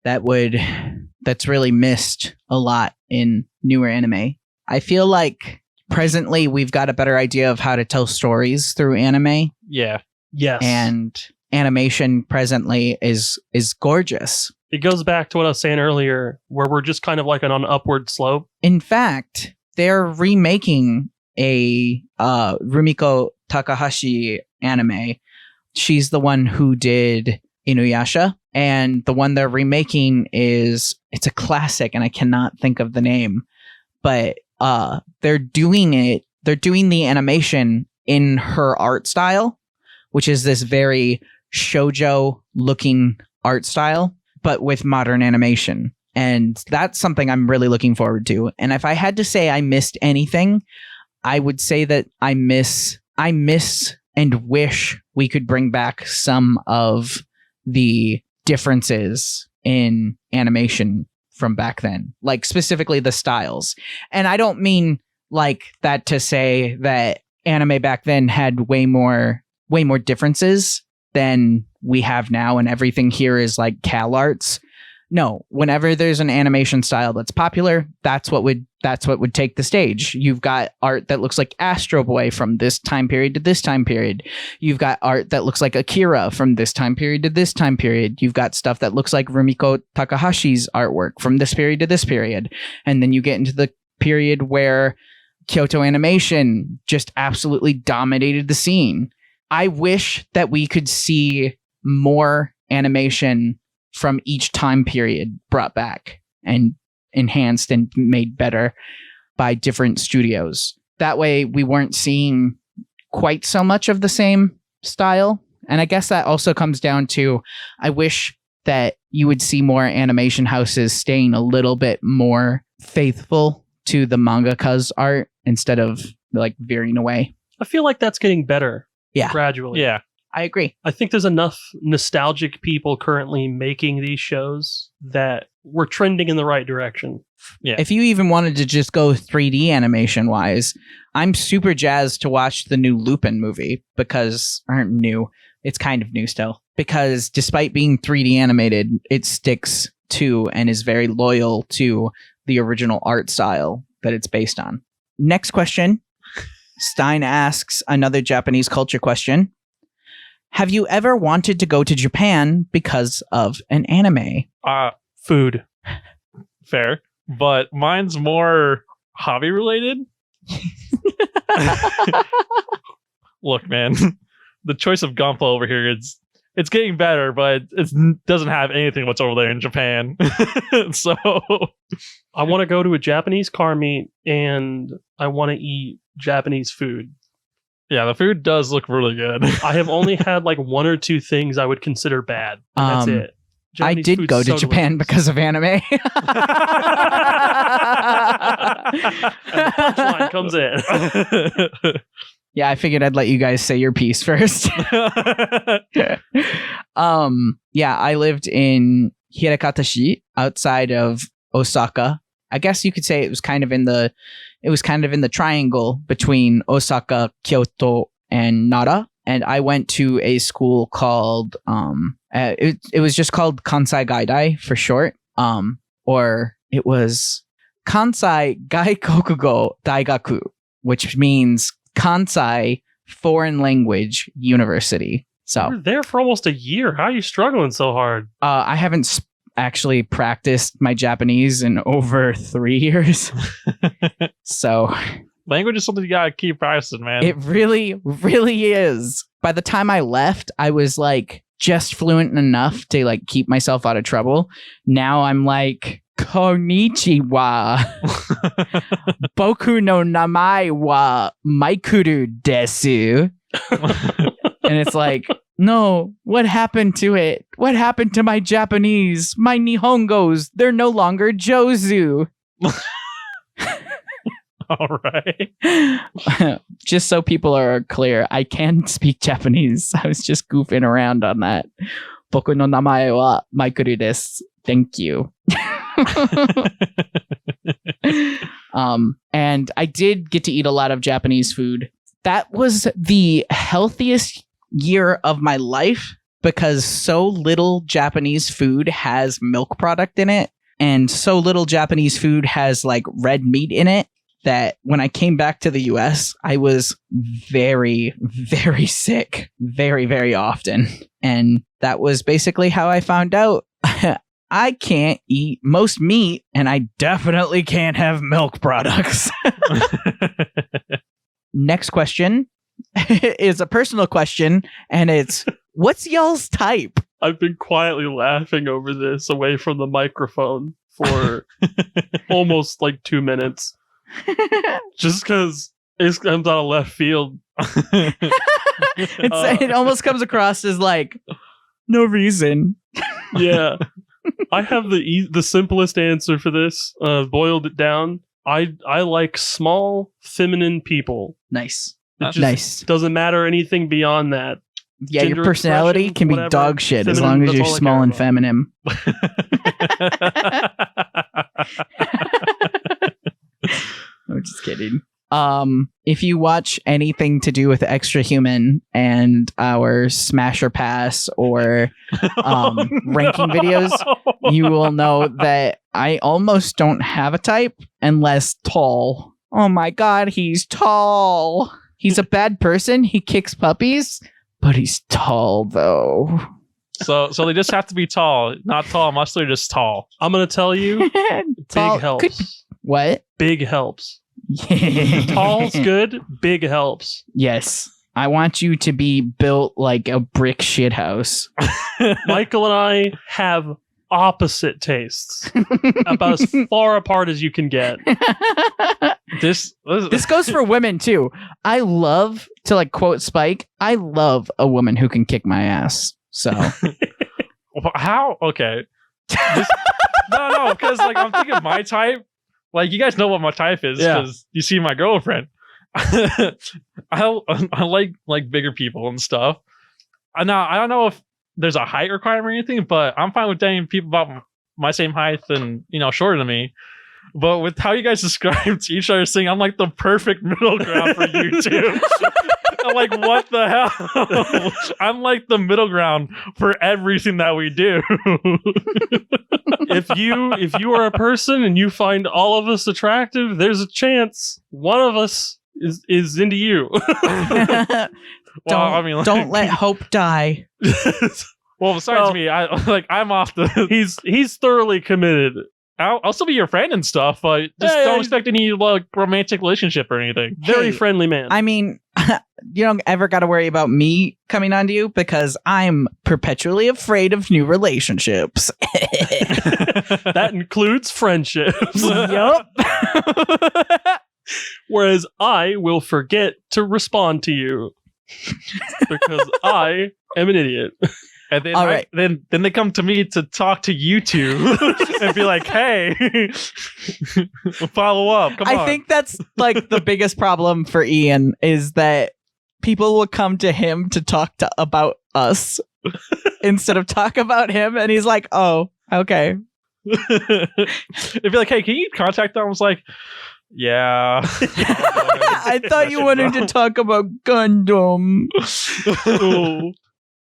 S2: that's really missed a lot in newer anime. I feel like presently we've got a better idea of how to tell stories through anime.
S3: Yeah.
S1: Yes.
S2: And animation presently is gorgeous.
S1: It goes back to what I was saying earlier, where we're just kind of on an upward slope.
S2: In fact, they're remaking a Rumiko Takahashi anime. She's the one who did Inuyasha, and the one they're remaking it's a classic, and I cannot think of the name, but they're doing the animation in her art style, which is this very shoujo looking art style, but with modern animation. And that's something I'm really looking forward to. And if I had to say I missed anything, I would say that I miss and wish we could bring back some of the differences in animation from back then, specifically the styles. And I don't mean that to say that anime back then had way more differences than we have now, and everything here is Cal Arts. No, whenever there's an animation style that's popular, that's what would take the stage. You've got art that looks like Astro Boy from this time period to this time period. You've got art that looks like Akira from this time period to this time period. You've got stuff that looks like Rumiko Takahashi's artwork from this period to this period. And then you get into the period where Kyoto Animation just absolutely dominated the scene. I wish that we could see more animation from each time period brought back and enhanced and made better by different studios. That way we weren't seeing quite so much of the same style. And I guess that also comes down to, I wish that you would see more animation houses staying a little bit more faithful to the mangaka's art instead of veering away.
S1: I feel like that's getting better.
S2: Yeah.
S1: Gradually.
S3: Yeah.
S2: I agree.
S1: I think there's enough nostalgic people currently making these shows that we're trending in the right direction.
S3: Yeah.
S2: If you even wanted to just go 3D animation wise, I'm super jazzed to watch the new Lupin movie it's kind of new still, because despite being 3D animated, it sticks to and is very loyal to the original art style that it's based on. Next question. Stein asks another Japanese culture question. Have you ever wanted to go to Japan because of an anime?
S1: Food.
S3: Fair. But mine's more hobby related. Look, man, the choice of Gunpla over here, it's getting better, but it doesn't have anything what's over there in Japan. So
S1: I want to go to a Japanese car meet and I want to eat Japanese food.
S3: Yeah, the food does look really good.
S1: I have only had one or two things I would consider bad. And that's it.
S2: I
S1: Japanese
S2: did
S1: food's
S2: go to
S1: so
S2: Japan
S1: delicious.
S2: because of anime.
S1: And the punchline comes in.
S2: Yeah, I figured I'd let you guys say your piece first. Yeah, I lived in Hirakatashi outside of Osaka. I guess you could say it was kind of in the triangle between Osaka, Kyoto, and Nara. And I went to a school called it was just called Kansai Gaidai for short. Or it was Kansai Gaikokugo Daigaku, which means Kansai Foreign Language University. So
S1: You were there for almost a year. How are you struggling so hard?
S2: I haven't actually practiced my Japanese in over 3 years. So
S3: Language is something you gotta keep practicing, man.
S2: it really, really is. By the time I left, I was like just fluent enough to like keep myself out of trouble. Now I'm like, Konnichiwa. Boku no namae wa Maikuru desu. And it's like, no, what happened to it? What happened to my Japanese? My Nihongos, they're no longer Jozu.
S3: All right.
S2: Just so people are clear, I can speak Japanese. I was just goofing around on that. Boku no namae wa Maikuru desu. Thank you. And I did get to eat a lot of Japanese food. That was the healthiest year of my life because so little Japanese food has milk product in it, and so little Japanese food has like red meat in it, that when I came back to the US, I was very, very sick very, very often. And that was basically how I found out I can't eat most meat, and I definitely can't have milk products. Next question is a personal question, and it's, what's y'all's type?
S1: I've been quietly laughing over this away from the microphone for almost like 2 minutes. Just because it comes out of left field.
S2: It almost comes across as like, no reason.
S1: Yeah. I have the simplest answer for this. Boiled it down. I like small, feminine people.
S2: Nice.
S1: It just
S2: Nice.
S1: doesn't matter anything beyond that.
S2: Yeah,
S1: Gender
S2: your personality
S1: expression,
S2: can be
S1: whatever,
S2: dog shit as
S1: feminine,
S2: long as
S1: that's
S2: you're
S1: all I
S2: small
S1: care
S2: and
S1: about.
S2: feminine. I'm just kidding. If you watch anything to do with Extra Human and our Smash or Pass or ranking videos, you will know that I almost don't have a type unless tall. Oh my god, he's tall. He's a bad person. He kicks puppies, but he's tall though.
S3: So they just have to be tall, not tall, muscular, just tall.
S1: I'm going to tell you,
S2: Tall
S1: big helps.
S2: What?
S1: Big helps. Tall's good. Big helps.
S2: Yes. I want you to be built like a brick shithouse.
S1: Michael and I have opposite tastes. About as far apart as you can get.
S3: This
S2: Goes for women too. I love to like quote Spike. I love a woman who can kick my ass. So
S3: how? Okay. No, because like I'm thinking my type. Like you guys know what my type is because you see my girlfriend. I like bigger people and stuff. I don't know if there's a height requirement or anything, but I'm fine with dating people about my same height and shorter than me. But with how you guys describe to each other's thing, I'm like the perfect middle ground for you two. I'm like, what the hell? I'm like the middle ground for everything that we do.
S1: If you are a person and you find all of us attractive, there's a chance one of us is into you.
S2: Don't let hope die.
S3: Well, besides me, I'm off the.
S1: He's thoroughly committed.
S3: I'll still be your friend and stuff, but just don't expect any like romantic relationship or anything.
S1: Very friendly man.
S2: I mean, you don't ever got to worry about me coming onto you because I'm perpetually afraid of new relationships.
S1: That includes friendships.
S2: Yup.
S1: Whereas I will forget to respond to you because I am an idiot.
S3: And then
S2: All right.
S3: then they come to me to talk to you two and be like, "Hey, follow up. Come on."
S2: I think that's like the biggest problem for Ian is that people will come to him to talk about us instead of talk about him, and he's like, "Oh, okay."
S3: It'd be like, "Hey, can you contact them?" I was like, "Yeah."
S2: I thought you wanted to talk about Gundam.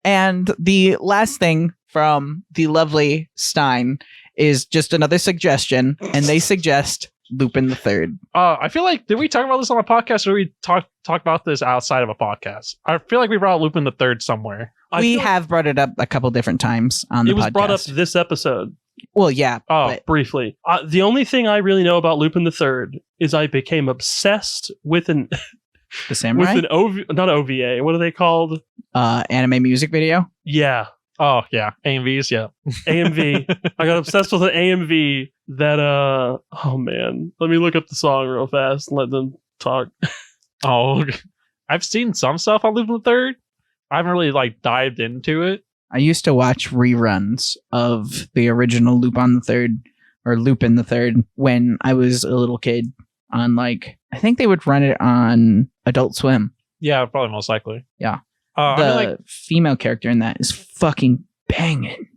S2: And the last thing from the lovely Stein is just another suggestion, and they suggest Lupin the Third.
S3: I feel like, did we talk about this on a podcast, or did we talk about this outside of a podcast? I feel like we brought Lupin the Third somewhere.
S2: We have brought it up a couple different times on the podcast.
S1: It was brought up this episode.
S2: Well, yeah.
S3: Oh,
S1: briefly. The only thing I really know about Lupin the Third is I became obsessed with the
S2: samurai?
S1: with an not OVA. What are they called?
S2: Anime music video.
S1: Yeah.
S3: Oh, yeah. AMVs, yeah.
S1: AMV. I got obsessed with an AMV that, oh man. Let me look up the song real fast and let them talk.
S3: Oh, I've seen some stuff on Lupin the Third. I haven't really, dived into it.
S2: I used to watch reruns of the original Lupin the Third when I was a little kid on, I think they would run it on Adult Swim.
S3: Yeah, probably most likely.
S2: Yeah.
S3: The
S2: female character in that is fucking banging.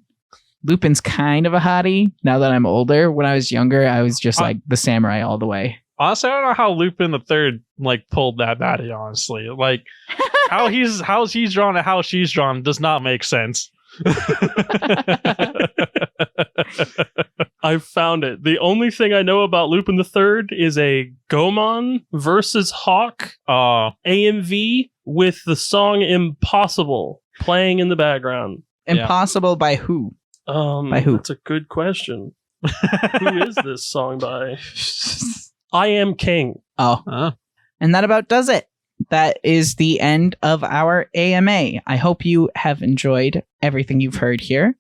S2: Lupin's kind of a hottie now that I'm older. When I was younger, I was just the samurai all the way.
S3: Honestly, I don't know how Lupin the Third pulled that baddie. Honestly, how he's drawn and how she's drawn does not make sense.
S1: I found it. The only thing I know about Lupin the Third is a Gomon versus Hawk AMV with the song "Impossible" playing in the background.
S2: Impossible by who?
S1: By
S2: who?
S1: That's a good question. Who is this song by? I Am King.
S2: Oh. And that about does it. That is the end of our AMA. I hope you have enjoyed everything you've heard here.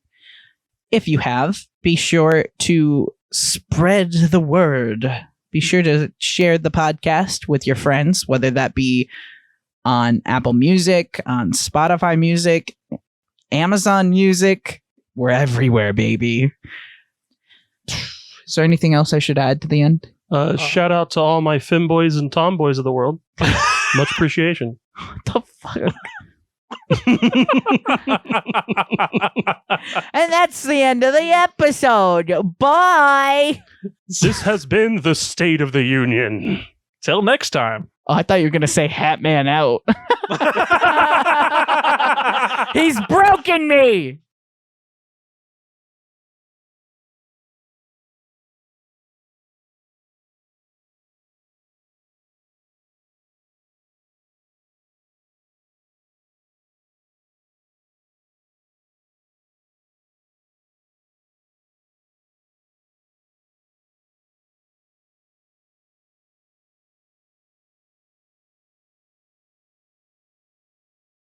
S2: If you have, be sure to spread the word. Be sure to share the podcast with your friends, whether that be on Apple Music, on Spotify Music, Amazon Music. We're everywhere, baby. Is there anything else I should add to the end?
S1: Shout out to all my femboys and tomboys of the world. Much appreciation.
S2: What the fuck? And that's the end of the episode. Bye.
S1: This has been the State of the Union.
S3: Till next time.
S2: Oh, I thought you were going to say Hat Man out. He's broken me.